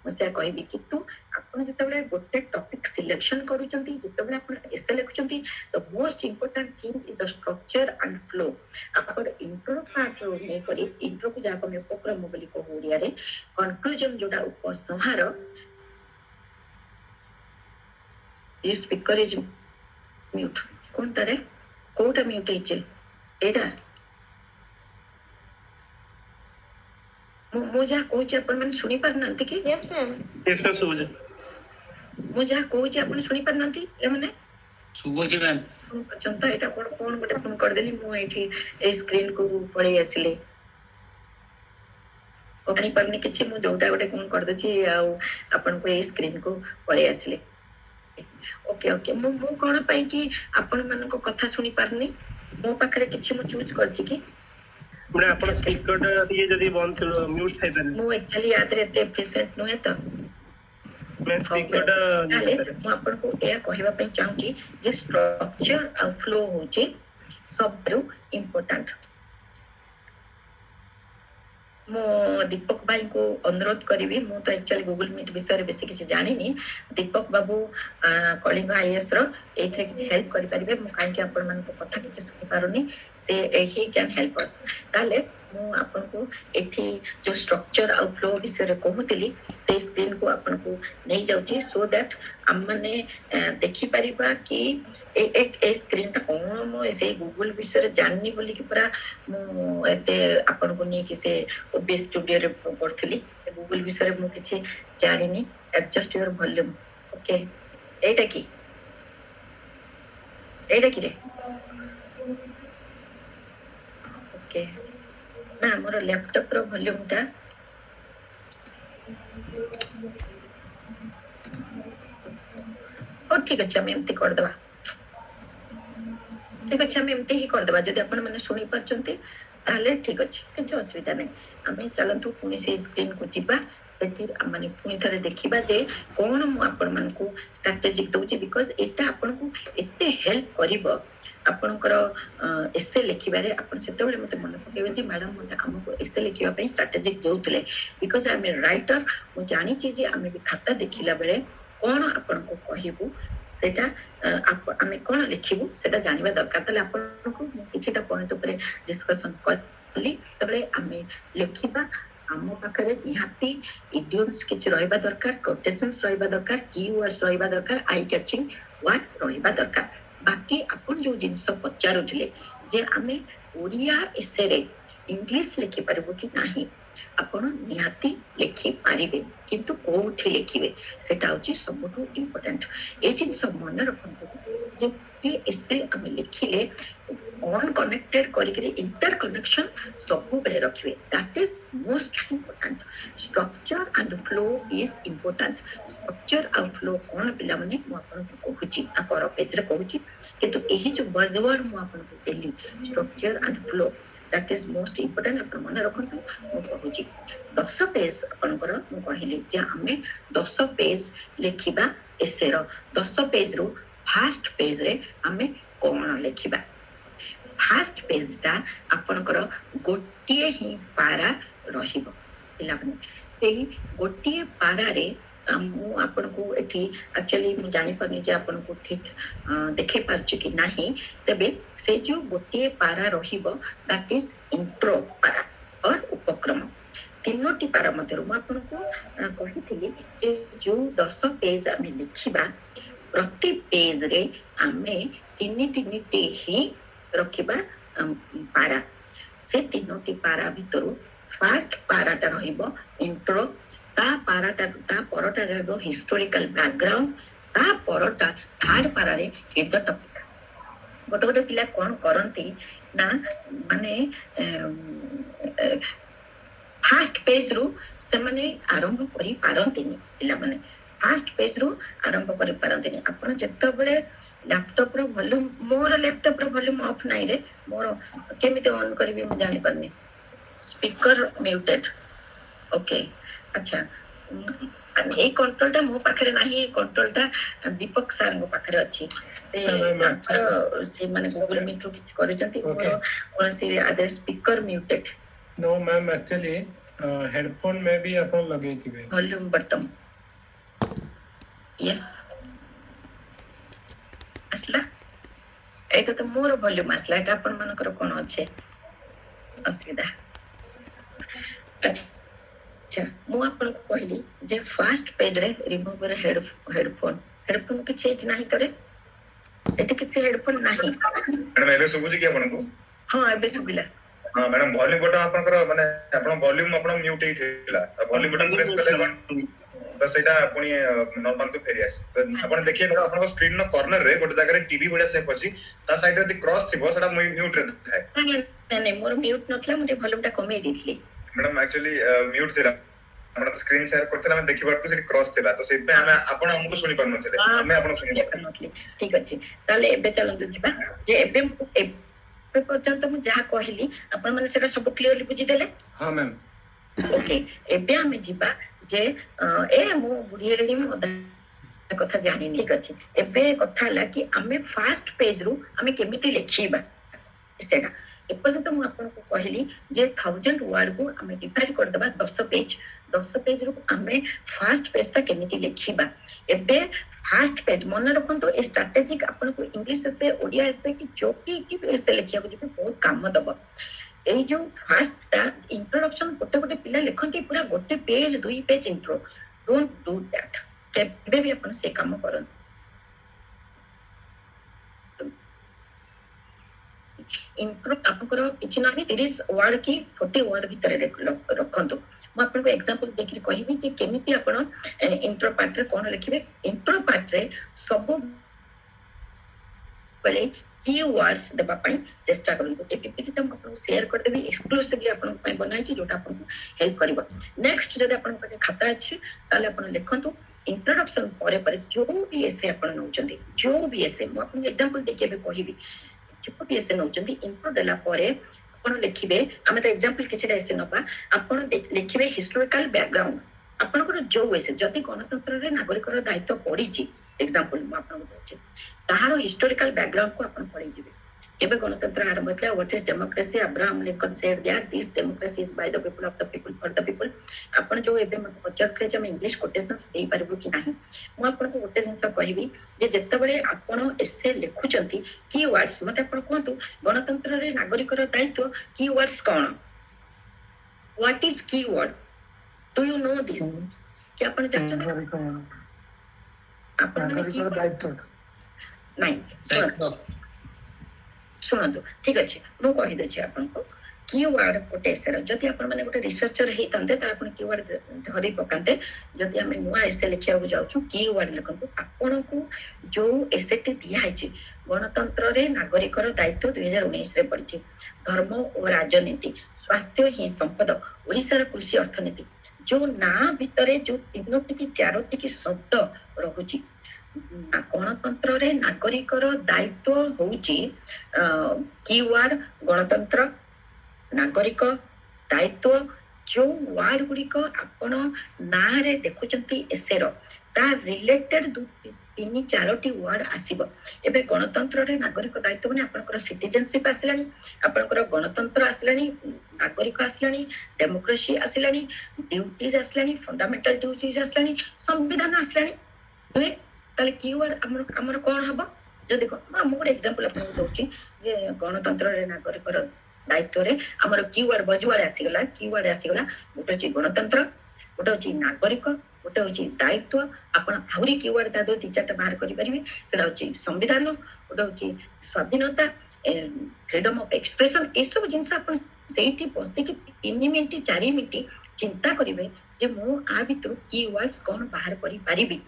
मु से कहिबी किंतु आपण जते पले गोटे टॉपिक सिलेक्शन करूचंती जते पले आपण एसे लिखुचंती the most important thing is the structure and flow आपण इंट्रो पार्ट रो ने करी इंट्रो को जा को उपक्रम बोली को ओडिया रे कंक्लूजन जोटा उपसंहार ये स्पीकर इज म्यूट कोन तारे कोटा म्यूट इचे एडा मु जा कोचे अपन मन सुनी पर नंती के यस मैम सुबह मु जा कोचे अपन सुनी पर नंती ए माने सुबह के मैम चंता एटा कोन गोटे फोन कर देली मु एठी ए स्क्रीन को पड़े आसिले ओकनी परनी किछि मु जोटा गोटे कोन कर दछि आ अपन को ए स्क्रीन को पड़े आसिले ओके ओके मु कोन पई कि अपन मन को कथा सुनी परनी मो पाखरे किछि मु चूज करछि कि बड़ा अपन स्पीकर ये जदी बंद थलो म्यूट थाइ बने मु एक्चुअली याद रहते एफिशिएंट नहे तो मैं स्पीकर मु अपन को ए कहबा पई चाहूची जे स्ट्रक्चर आ फ्लो होचे सबरो इंपोर्टेंट मो दीपक भाई को अनुरोध करी मु तो एक्चुअली गूगल मीट विषय रे बेसी किछि जानि नी दीपक बाबू कलिंग आईएएस रो एथरे किछि हेल्प करि परिबे मु काहे कि अपन मन को कथा किछि सुनि पारुनी से ही कैन हेल्प अस ताले मु अपन को एथि जो स्ट्रक्चर आ फ्लो विषय रे कहूतिली से स्क्रीन को अपन को नै जाउची सो दैट हम माने देखि परिबा कि एक ए स्क्रीन ता कोन मो से गूगल विषय रे जाननी बोली कि पूरा मु एते अपन को नै कि से ओबीएस स्टूडियो रे पढथली गूगल विषय रे मु किछि जानिनी एडजस्ट योर वॉल्यूम ओके एटा की रे ओके ना मोर लैपटॉप रो वॉल्यूम ता हो ठीक अच्छे आम एमती करदे ठीक अच्छे आम एमती ही करदे जदि आपण मैंने शुणी पार्चंती ताले ठीक अच्छे किसी असुविधा नहीं आम चलतु पुणी से स्क्रीन को जीवा सेठी माने पुणी थरे देखिबा जे कोन मु आपण मानकू स्ट्रेटेजिक दउची बिकॉज एटा आपण को एते हेल्प करिवो आपणकर एसे लिखिबारे आपण सेतेबेले मते मन पकेबे जे मैडम मते हमको एसे लिखिबा पई स्ट्रेटेजिक दउतले because I am a writer मु जानि छी जे आमे भी खाता देखिला बेले कोन आपण को कहिबू सेटा आमे कोन लिखिबू सेटा जानिबा दरकार तले आपण को किछटा पॉइंट ऊपर डिस्कशन करली तबले आमे लिखिबा आम पाखरे निहाती इडियम्स किछ रहइबा दरकार कोटेशंस रहइबा दरकार कीवर्ड्स रहइबा दरकार आई कैचिंग वर्ड रहइबा दरकार बाकी आपण जो जिंस पचारुथिले जे आमे ओडिया एसे रे इंग्लिश लिखि परबो कि नाही आपण निहाती लिखि पारिबे किंतु कोठी लिखिबे सेटा होची सबटु इंपोर्टेंट ए जिंस मन रखंतु जे एसे आमे लिखिले ऑन कनेक्टेड करिकरी इंटर कनेक्शन सब बेले रखिबे that is most important structure and flow is important structure और फ्लो कोन पिला माने मु आपन को कहूची आपर पेज रे कहूची किंतु एही जो बजवर्ड मु आपन को देली structure and flow that is most important अपन मन रखंतु मु कहूची 10 पेज अपन कर मु कहिली जे हमें 10 पेज लिखिबा एसे रो 10 पेज रो फर्स्ट पेज रे हमें कोन लिखिबा फर्स्ट पेज टा आपनकर गोटिए ही पारा रहिबो पिला माने सेही गोटिए पारा रे मु आपन को एठी एक्चुअली मु जानि परनी जे आपन को ठीक देखे पारछु कि नाही तबे से जो गोटिए पारा रहिबो दैट इज इंट्रो पारा और उपक्रम तीनोटी पारा मध्य मु आपन को कहिथिली जे जो 10 पेज आमे लिखिबा प्रति पेज रे आमे तीन ही रखिबा पारा से तीनोटी पारा भितरु फर्स्ट पाराटा रहिबो इंट्रो ता पाराटा ता परटा रहबो हिस्टोरिकल बैकग्राउंड ता परटा थर्ड पारा रे इज द टॉपिक गोटे गोटे पिला कोन करंती ना माने फर्स्ट पेज रु से माने आरंभ करि पारंतिनी पिला माने फर्स्ट पेज रु आरंभ करि पारंतिनी आपण जत्तो बेले लैपटॉप रो वॉल्यूम मोर लैपटॉप रो वॉल्यूम ऑफ नाही रे मोर केमिते ऑन करबी मु जानि परनी स्पीकर म्यूटेड ओके अच्छा ए कंट्रोल ता मो पाखरे नाही ए कंट्रोल ता दीपक सर को पाखरे अछि से माने गूगल मीट रो किछ करिसंती मोर कोन से other speaker muted no ma'am actually headphone में भी अपन लगे थिबे वॉल्यूम बटन यस असला एटा तो मोर वॉल्यूम असला एटा अपन मानकर कोन अछि असुविधा अच्छा मु अपन को कहली जे फर्स्ट पेज रे रिमूव रे हेडफोन के चेंज नाही करे एटा किछ हेडफोन नाही मैडम एबे सुबुजी कि अपन को हां एबे सुबिला हां मैडम वॉल्यूम बटन अपन कर माने अपन वॉल्यूम अपन म्यूट ही थिला वॉल्यूम बटन प्रेस करले कोन तो सेटा पुनी नॉर्मल को फेरी आसे तो अपन देखिए ना अपन स्क्रीन नो कॉर्नर रे गोटे जगह रे टीवी बडा से पछि ता साइड रे क्रॉस थिबो सेटा म्यूट रे थाए नहीं मोर म्यूट नथला मुटे वॉल्यूम टा कमे दिथली मैडम एक्चुअली म्यूट थिला अपन स्क्रीन शेयर करथला हम देखि बात सेठी क्रॉस थिला तो सेपे हम अपन हमको सुनि परनो थिले हमें अपन सुनि परनथली ठीक अछि ताले एबे चलंतु जिबा जे एबे पर्यंत मु जहा कहली अपन माने सेटा सब क्लियरली बुझी देले हां मैम ओके एबे हमें जिबा जे ए मो बुढी रेडी मो कथा जानि ठीक अछि एबे कथा ला कि हमें फर्स्ट पेज रु हमें केमिति लिखिबा सेटा एपर्यंत मु आपन को कहली जे 1000 वर्ड को हमें डिवाइड कर देबा 10 पेज रु हमें फर्स्ट पेज ता केमिति लिखिबा एबे फर्स्ट पेज मन रखंतो ए स्ट्रेटेजिक आपन को इंग्लिश से ओडिया से कि जोकी कि ऐसे लिखिया बुझे बहुत काम दबो ए जो फर्स्ट इंट्रोडक्शन गोटे गोटे पिला लिखंती पूरा गोटे page 2 page intro don't do that केबे भी अपन से काम करन इंट्रो आपनकर किछि ना भी 30 वर्ड की 40 वर्ड भीतर रखंतु म आपन को एग्जांपल देखि कहिबी जे केमिति आपण इंट्रो पार्ट रे कोन लिखिबे इंट्रो पार्ट रे सब पले keywords देबा पई चेष्टा करंतु ए पीपीटी हम आपन शेयर कर देबी एक्सक्लूसिवली आपन पई बनाई छी जोटा आपन हेल्प करबो नेक्स्ट जदि आपन पटे खाता अछि ताले आपन लिखंतु इंट्रोडक्शन परे परे जो भी ऐसे आपन नउचंदी जो भी ऐसे म आपन एग्जांपल देके भी कहिबी जो भी ऐसे नउचंदी इंट्रो देला परे आपन लिखिबे आमे तो एग्जांपल किछि ऐसे नबा आपन लिखिबे हिस्टोरिकल बैकग्राउंड आपनकर जो ऐसे जदि गणतंत्र रे नागरिकर दायित्व पड़ी छी एग्जांपल म आपन दउछि ताहार हिस्टोरिकल बैकग्राउंड को आपन पढि जिबे केबे गणतंत्र आरंभ होतला what is democracy Abraham Lincoln said that this democracy is by the people of the people for the people आपन जो एबे मत पचरथे जे हम इंग्लिश कोटेशंस देई परबो कि नाही मु आपन को कोटे जिंस कहबी जे जत्ते बळे आपन एसे लिखुचंती कीवर्ड्स मते आपन कहतु गणतंत्र रे नागरिकर दायित्व keywords cone what is keyword do you know this कि आपन जानते आपन दायित्व नहीं शुणु ठीक अच्छे मु कहि दछि आपन को कीवर्ड कोटेसर जदि आपन माने गोटे रिसर्चर हे तंते त आपन कीवर्ड धरि पकांते जदि हम नुवा एसे लिखिया को जाउछु कीवर्ड लिखंतु आपन को जो एसेटी दिया है गणतंत्र रे नागरिकर दायित्व 2019 रे पड़छि धर्म और राजनीति स्वास्थ्य ही संपद ओडिसा कृषि अर्थनीति जो ना भितरे जो तीनोटी की चारोटी की शब्द रहुछि गणतंत्र रे नागरिकर दायित्व होउछि कीवर्ड गणतंत्र नागरिक दायित्व जो वर्ड गुडी को आपण ना रे देखुचंती एसेरो ता रिलेटेड तीन चारोटी वर्ड आसीबो एबे गणतंत्र रे नागरिक दायित्व माने आपनकर सिटीजनशिप आसिलानी आपनकर गणतंत्र आसिलानी नागरिक आसिलानी डेमोक्रेसी आसिलानी ड्यूटीज आसिलानी फंडामेंटल ड्यूटीज आसिलानी संविधान आसिलानी ताले कीवर्ड हमर कोन हबो जो देखो हम गोटे एग्जांपल आपन दोछि जे गणतंत्र रे नागरिकर दायित्व रे हमर कीवर्ड बजवाड आसीगला गोटे छि गणतंत्र गोटे छि नागरिक गोटे होछि दायित्व आपन आउरी कीवर्ड ता दो 3-4 बाहर करि परिबे सेडा होछि संविधान गोटे होछि स्वाधीनता फ्रीडम ऑफ एक्सप्रेशन ए सब जिंस आपन सेठी बसी कि 3 मिनिट 4 मिनिट चिंता करिवे जे मु आ भितर कीवर्ड्स कोन बाहर करि परिबी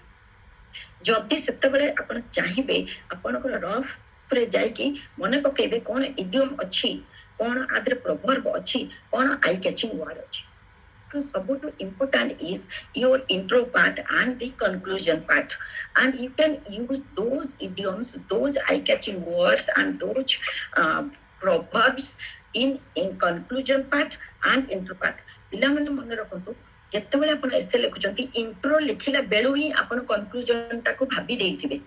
जदि सेते बेले आपण चाहिबे आपनकर रफ रे जाय कि मने पकेबे कोन इडियम अछि कोन आदर प्रोवर्ब अछि कोन आई कैचिंग वर्ड अछि तो सबटू important is your intro part and the conclusion part and you can use those idioms those eye catching words and those proverbs in conclusion part and intro part पिला माने मन रखंतु जत्ते बेले आपण essay लिखुचंती intro लिखिला value ही आपण conclusion ताको भाबी देइथिबे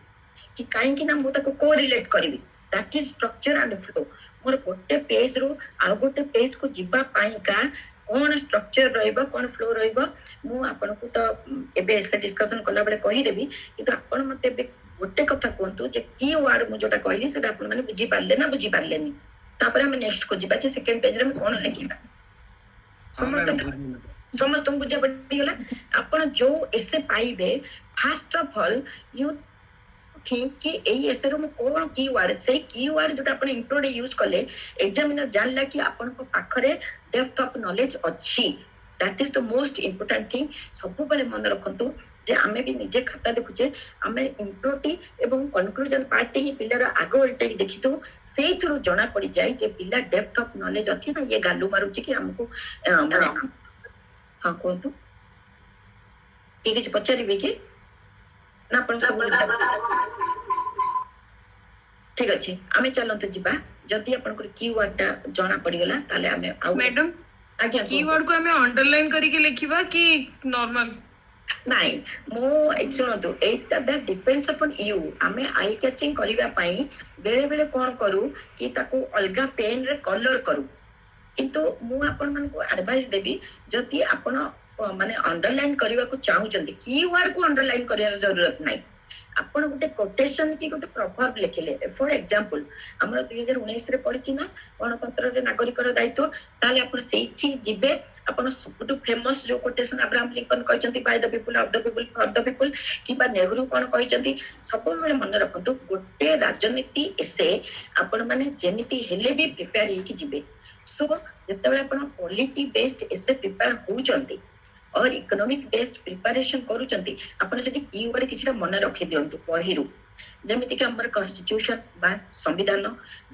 कि काहे कि ना मु ताको को रिलेट करबी that is structure and flow मोर गोटे पेज रो आ गोटे पेज को जिबा पाई का कोन स्ट्रक्चर रहइबा कोन फ्लो रहइबा मु आपण को तो एबे एसे डिस्कशन कला बेले कहि देबी कि आपण मते एबे गोटे कथा कोंतु जे की वर्ड मु जोटा कहली सेटा आपण माने बुझी पारले ना बुझी पारलेनी तापर हम नेक्स्ट को जिबा जे सेकंड पेज रे हम कोन लिखिबा समस्त बुझा पड़ीगला आपण जो एसे पाइबे first of all you think कि एई एसे रो कोन कीवर्ड से कीवर्ड जोटा आपण इंट्रो रे यूज करले एग्जामिनर जानला कि आपण को पाखरे डेप्थ ऑफ नॉलेज अछि that is the most important thing सब बेले मन रखंतु जे हमें भी निजे खाता देखुचे हमें इंट्रो टी एवं कंक्लूजन पार्ट टी पिलर आगो उल्टे देखितु सेई थ्रू जणा पड़ी जाय जे पिला डेप्थ ऑफ नॉलेज अछि ना ये गालू मारुची कि हमको माने हाँ कहतु ठीक पचारे कि ना सब ठीक अच्छे आमे चलते जीवा जदि आपनकर कीवर्ड ता जणा पड़ीगला ताले आमे आउ मैडम आज्ञा कीवर्ड को हमें अंडरलाइन करके लिखिबा कि नॉर्मल नहीं मो सुनतु एटा दैट डिपेंड्स अपॉन यू आमे आई कैचिंग करिवा पई बेले बेले कोन करू कि ताको अलगा पेन रे कलर करू किंतु मु आपन मन को एडवाइस देबी जति आपन माने अंडरलाइन करबा को चाहउचंती कीवर्ड को अंडरलाइन करिया जरूरत नाही आपन गोटे कोटेशन की गोटे प्रोवर्ब लिखिले फॉर एग्जांपल हमर 2019 रे पढिछि ना गणतंत्र रे नागरिकर दायित्व ताले आपन सेठी जिबे आपन सबटु फेमस जो कोटेशन अब्राहम लिंकन कहचंती by the people of the people for the people किबा नेहरू कोन कहचंती सब बेले मन रखंतु गोटे राजनीति एसे आपन माने जेमिति हेले भी प्रिपेयर हे कि जिबे सो जते बेले आपन पॉलिटी बेस्ड एसे प्रिपेयर होउचंती और इकोनॉमिक बेस्ड प्रिपरेशन करूचंती आपन सेठी कीवर्ड किछरा मन रखि दियंतु पहिरु जेमिति कि हमर कॉन्स्टिट्यूशन बा संविधान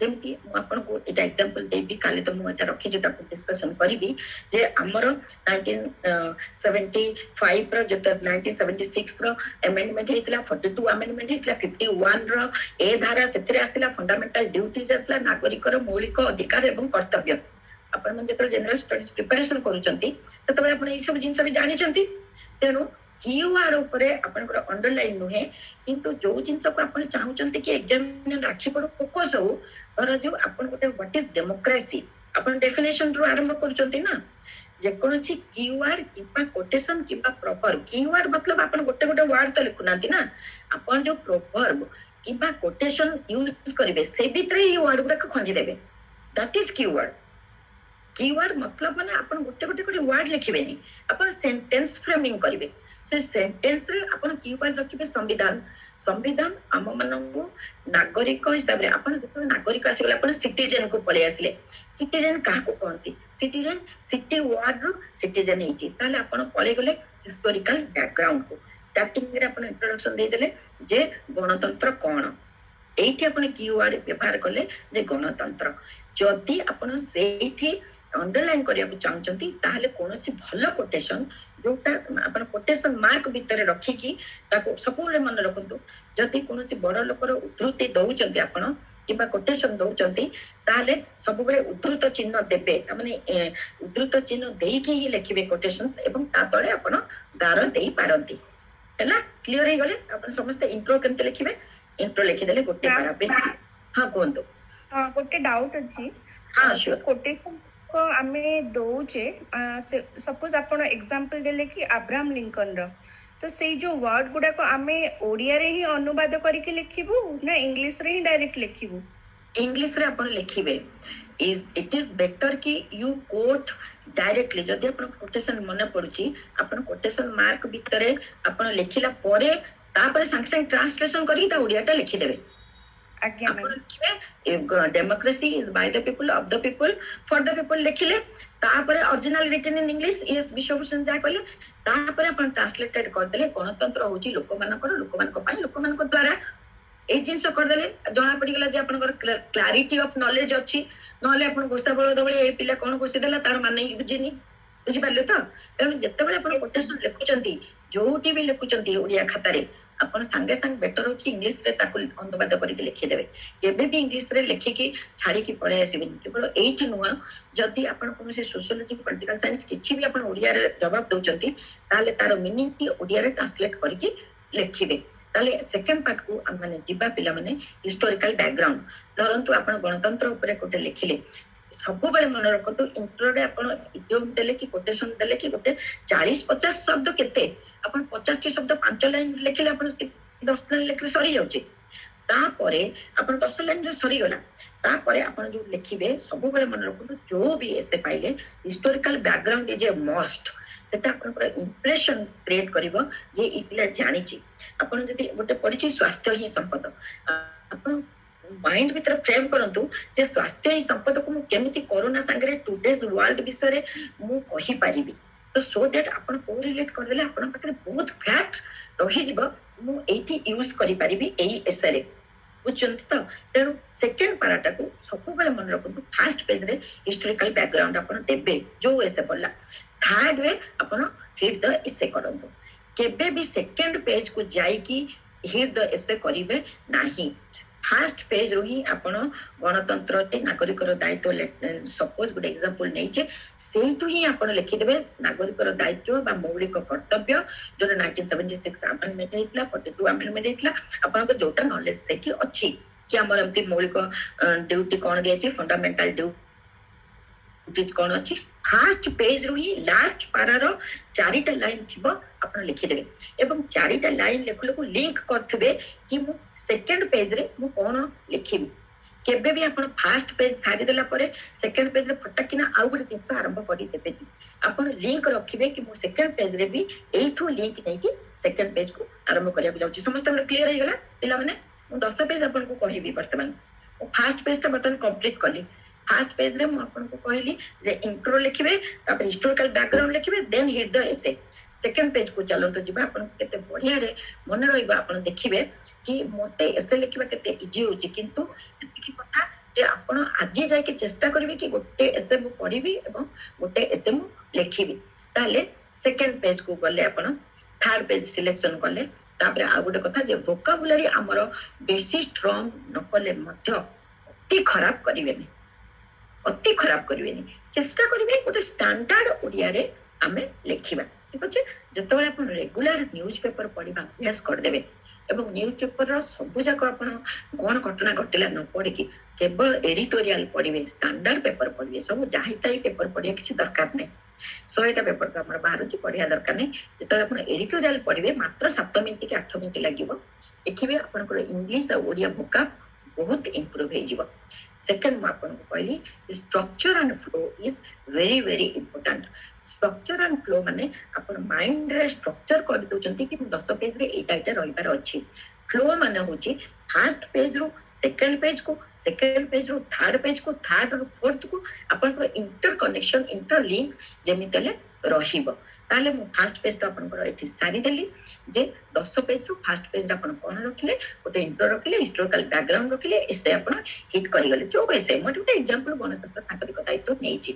जेमिति मु आपन को एटा एग्जांपल देबी काले तो मु एटा रखि जेटा डिस्कशन करबी जे हमर 1975 रो जत 1976 रो अमेंडमेंट हेतला 42 अमेंडमेंट हेतला 51 रो ए धारा सेतरे आसिला फंडामेंटल ड्यूटीज आसिला नागरिक रो मौलिक अधिकार एवं कर्तव्य अपन मन जेतल जनरल स्टडीज प्रिपरेशन करूचंती सेतबे अपन ई सब जिंस भी जानि चंती तेनु कीवर्ड ऊपर अपन अंडरलाइन नुहे किंतु जो जिनस को अपन चाहूचंती कि एग्जामिनेशन राखी पड़ो फोकस हो और जो अपन गोटे व्हाट इज डेमोक्रेसी अपन डेफिनेशन रो आरंभ करूचंती ना जे कोनसी कीवर्ड किबा कोटेशन किबा प्रॉपर कीवर्ड मतलब अपन गोटे गोटे वर्ड तो लिखुनांती ना अपन जो प्रोवर्ब किबा कोटेशन यूज करिवे से भीतर ई वर्ड गुडा खंजी देबे दैट इज कीवर्ड कीवर्ड मतलब माने अपन गोटे गोटे गोटे वर्ड लिखिबेनी अपन सेंटेंस फ्रेमिंग करिवे से सेंटेंस रे अपन कीवर्ड रखिबे संविधान संविधान हम माननको नागरिक हिसाब रे अपन जत नागरिक आसीबे अपन सिटीजन को पळे आसीले सिटीजन काहा को कहंती सिटीजन सिटी वर्ड रो सिटीजन हेची ताले अपन पळे गले हिस्टोरिकल बैकग्राउंड को स्टार्टिंग रे अपन इंट्रोडक्शन दे देले जे गणतंत्र कोन एठी अपन कीवर्ड व्यवहार करले जे गणतंत्र जदि अपन सेठी अंडरलाइन करिया को चाहचंती ताहले कोनोसी भलो कोटेशन जोटा अपन कोटेशन मार्क भीतर रखी की ताको सबले मन रखंतु जदि कोनोसी बड़ लोकर उद्धृति दउचंती आपण किबा कोटेशन दउचंती ताहले सबले उद्धृत चिन्ह देबे त माने उद्धृत चिन्ह देई के ही लिखिबे कोटेशंस एवं ता तळे आपण गार देई पारंती हैला क्लियर हे गले आपण समस्त इंट्रो केनते लिखिबे इंट्रो लिखि देले गोटे पारा बेसी हां कोंतो हां गोटे डाउट अछि हां श्योर कोटेशन को आमे दोचे सपोज आपण एग्जांपल देले कि अब्राहम लिंकन रो तो से जो वर्ड गुडा को आमे ओडिया रे ही अनुवाद करके लिखिबु ना इंग्लिश रे ही डायरेक्ट लिखिबु इंग्लिश रे आपण लिखिबे इट इज बेटर कि यू कोट डायरेक्टली जदि आपण कोटेशन मने पडुची आपण कोटेशन मार्क भीतर आपण लिखिला परे तापर संग संग ट्रांसलेशन करी ता ओडियाटा लिखि देबे आज्ञा democracy is by the people of the people for the people लिखिले तापर original written in English is Vishwabhushan जा कहले तापर अपन ट्रांसलेटेड कर देले गणतंत्र होची लोक मानक पई लोक मानक द्वारा ए जिंस कर देले जणा पड़ी गेला जे आपनकर क्लैरिटी ऑफ नॉलेज अछि नले अपन गोसा बळ दबळे ए पिला कोन गोसी देला तार माने बुझिनी बुझि पाले तो जेतेबेले अपन कोटेशन लिखुचंती जोटी भी लिखुचंती ओडिया खाता रे अपन संगे संग बेटर होची इंग्लिश रे ताकु अनुवाद करके लिखि देबे केबे भी इंग्लिश रे लिखि की छाड़ी की पढे आसीबेनी केवल एठी नुवा जदी अपन कोन से सोशियोलॉजी पॉलिटिकल साइंस किछि भी अपन ओडिया रे जवाब दोचंती ताले तार मीनिंग की ओडिया रे ट्रांसलेट करके लिखिबे ताले सेकंड पार्ट को हम माने जिबा पिला माने हिस्टोरिकल बैकग्राउंड धरंतु अपन गणतंत्र ऊपर कोटे लिखिले सब बेले मन रखतो इंट्रो रे अपन इडियम देले की कोटेशन देले की गोटे 40-50 शब्द केते अपन 50 टी शब्द 5 लाइन लिखिले अपन 10 लाइन लिखले सरी जाउची तापरे अपन 10 लाइन रे सरी गला तापरे अपन जो लिखिबे सब बेले मन रखतो जो भी ऐसे पाइले historical background is a must सेटा अपन पूरा इंप्रेशन क्रिएट करिवो जे इतला जानि छी अपन जदी गोटे पढिछि स्वास्थ्य ही संपद अपन माइंड भीतर फ्रेम करंतु जे स्वास्थ्य ही संपद को मु केमिति कोरोना संगरे टुडेज वर्ल्ड विषय रे मु कहि परिबी तो सो दैट अपन को रिलेट कर देले अपन पाखरे बहुत फैक्ट रहि जिवो मु एठी यूज करि परिबी एई एसे रे बुझंत तो तेनु सेकंड पाराटा को सब बेले मन रखंतु फर्स्ट पेज रे हिस्टोरिकल बैकग्राउंड अपन देबे जो ऐसे पड़ला थर्ड रे अपन हिट द एसे करंतु केबे भी सेकंड पेज को जाई की हिट द एसे करिवे नाही फर्स्ट पेज रो ही आपण गणतंत्र ते नागरिक रो दायित्व सपोज गुड एग्जांपल नै छे सेटु ही आपण लिखि देबे नागरिक रो दायित्व बा मौलिक कर्तव्य जो 1976 अमेंडमेंट हेतला 42 अमेंडमेंट हेतला आपण को जोटा नॉलेज सेठी अछि कि हमर एमती मौलिक ड्यूटी कोन दिया छी फंडामेंटल ड्यूटीज कोन अछि फर्स्ट पेज रो ही लास्ट पारा रो 4टा लाइन थिबो आपण लिखि देबे एवं 4टा लाइन लेखलो को लिंक करथबे कि मु सेकंड पेज रे मु कोन लिखिबी केबे भी आपण फर्स्ट पेज सारी देला परे सेकंड पेज रे फटकिना आउ गुटे जिंस आरंभ करि देबे आपण लिंक रखिबे कि मु सेकंड पेज रे भी एठू लिंक नै कि सेकंड पेज को आरंभ करिया जाउची समस्त हमर क्लियर हे गेला पिला माने मु 10 पेज आपण को कहिबी वर्तमान ओ फर्स्ट पेज ता बतन कंप्लीट करली फर्स्ट पेज रे मु आपन को कहली जे इंट्रो लिखिबे तापर हिस्टोरिकल बैकग्राउंड लिखिबे then hit the essay second page को चलतो जीवा आपन केते बढ़िया रे मन रहइबा आपन देखिबे कि मते एसे लिखिबा केते इजी होची किंतु एतिकी कथा जे आपन आजी जाय के चेष्टा करबे कि गोटे एसे मु पढिबी एवं गोटे एसे मु लिखिबी ताले सेकेंड पेज को गले आपन थर्ड पेज सिलेक्शन कले तापरे आ गोटे कथा जे वोकाबुलरी हमर बेसी स्ट्रांग न कले मध्य अति खराब करिवेनी अति खराब करिवेनी चेष्टा करिवे गोटे स्टैंडर्ड ओडिया रे आमे लिखिबा ठीक अछि जतबे आपण रेगुलर न्यूज पेपर पढिबा अभ्यास कर देबे एवं न्यूज पेपर रो सब जाक आपण कोन घटना घटिला न पढि कि केवल एडिटोरियल पढिबे स्टैंडर्ड पेपर पढिबे सब जाहिताई पेपर पढिया किछि दरकार नै 100टा पेपर तो हमर बाहर छि पढिया दरकार नै जतबे आपण एडिटोरियल पढिबे मात्र 7 मिनिट के 8 मिनिट लागिवो देखिबे आपण को इंग्लिश और ओडिया वोकाब बहुत इंप्रूव हे जीवो सेकंड में आपण को कहली structure and flow is very very important structure and flow माने आपण माइंड रे स्ट्रक्चर कर दोचंती कि 10 पेज रे एटा एटा रहिबार अछि फ्लो माने होची फर्स्ट पेज रो सेकंड पेज रो थर्ड पेज को थर्ड रो फोर्थ को आपण को इंटर कनेक्शन इंटर लिंक जेमितले रहिबो ताले मु फर्स्ट पेज तो आपण को एठी सारी देली जे 10 पेज रो फर्स्ट पेज रा आपण कोन रखिले ओटे इंट्रो रखिले हिस्टोरिकल बैकग्राउंड रखिले इसे आपण हिट करि गले जो ऐसे मोटे ओटे एग्जांपल बनत ताकरी कथा तो नै छी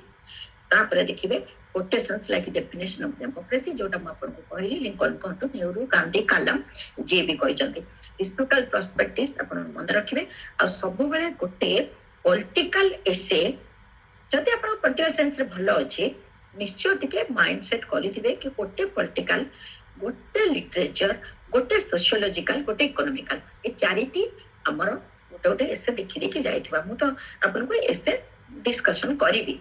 तापरे देखिबे quotations like definition of democracy जोटा म आपण को कहली लिंकन कहतो नेहरू गांधी कलम जे भी कहचंती हिस्टोरिकल पर्सपेक्टिव्स आपण मन रखिबे आ सब बेले गोटे पॉलिटिकल एसे जदि आपण पॉलिटिकल साइंस रे भलो अछि निश्चय टिके माइंडसेट करिथिबे कि गोटे पॉलिटिकल गोटे लिटरेचर गोटे सोशियोलॉजिकल गोटे इकोनॉमिकल ए चारिटी हमर गोटे गोटे एसे देखि देखि जाइथिबा मु तो आपण को एसे डिस्कशन करिबी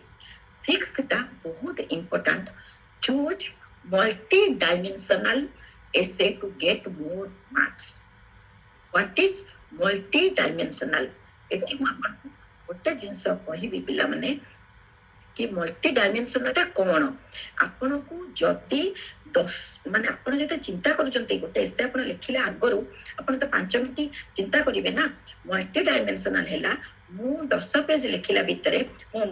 सिक्स्थ टा बहुत important choose multi dimensional essay to get more marks what is multi dimensional एति म आपन गोटे जिंस कहिबी पिला माने कि मल्टी डायमेंशनल ता कोन आपन को जति 10 माने आपन जते चिंता करूचंती गोटे एसे आपन लिखिले आगरो आपन तो 5 मिनिट चिंता करिवे ना मल्टी डायमेंशनल हैला मु 10 पेज लिखिला भितरे मु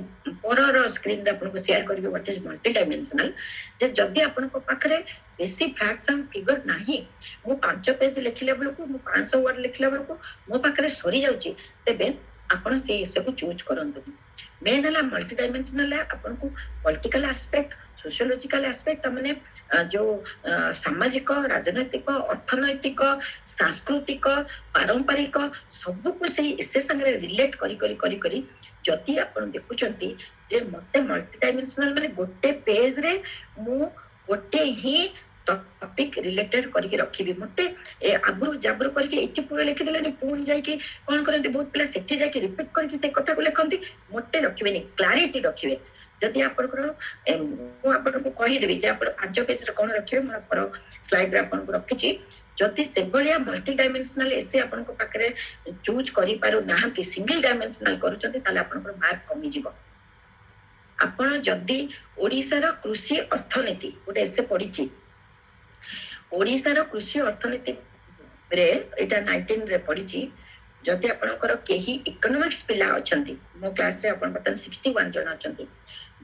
परर स्क्रीन रे आपन को शेयर करबे व्हाट इज मल्टी डायमेंशनल जे जदी आपन को पाखरे बेसी फैक्ट्स एंड फिगर नाही मु 5 पेज लिखिला बेलको मु 500 वर्ड लिखिला बेलको मो पाखरे सरी जाउची तेबे आपन से इसे को चूज करंतु मेन हला मल्टी डायमेंशनल है आपन को पॉलिटिकल एस्पेक्ट सोशियोलॉजिकल एस्पेक्ट माने जो सामाजिक राजनैतिक अर्थनैतिक सांस्कृतिक पारंपरिक सब को से इसे संगे रिलेट करी करी करी करी जति आपन देखुचंती जे मते मल्टी डायमेंशनल माने गोटे पेज रे मु गोटे ही टॉपिक रिलेटेड करके रखिबी मते आगु जाबरो करके एठी पूरा लिखि देले पूर्ण जाय कि कोन करंती बहुत पिला सेठी जाय कि रिपीट करके से कथा को लिखंती मते रखिबेनी क्लैरिटी रखिबे जदि आपन को आपन को कहि देबी जे आपन 5 पेज रे कोन रखिबे मोर पर स्लाइड रे आपन को रखिची जदि सेभलिया मल्टी डायमेंशनल एसे आपन को पाकरे चूज करि पारो नाहंती सिंगल डायमेंशनल करूचंती ताले आपन को मार्क कमी जिवो आपन जदि ओडिसा रा कृषि अर्थनीति ओटे एसे पढिची ओडिसा रा कृषि अर्थनीति रे एटा 19 रे पढिची जदि आपनकर केही इकोनॉमिक्स पिला अछंती मो क्लास रे आपन पतन 61 जण अछंती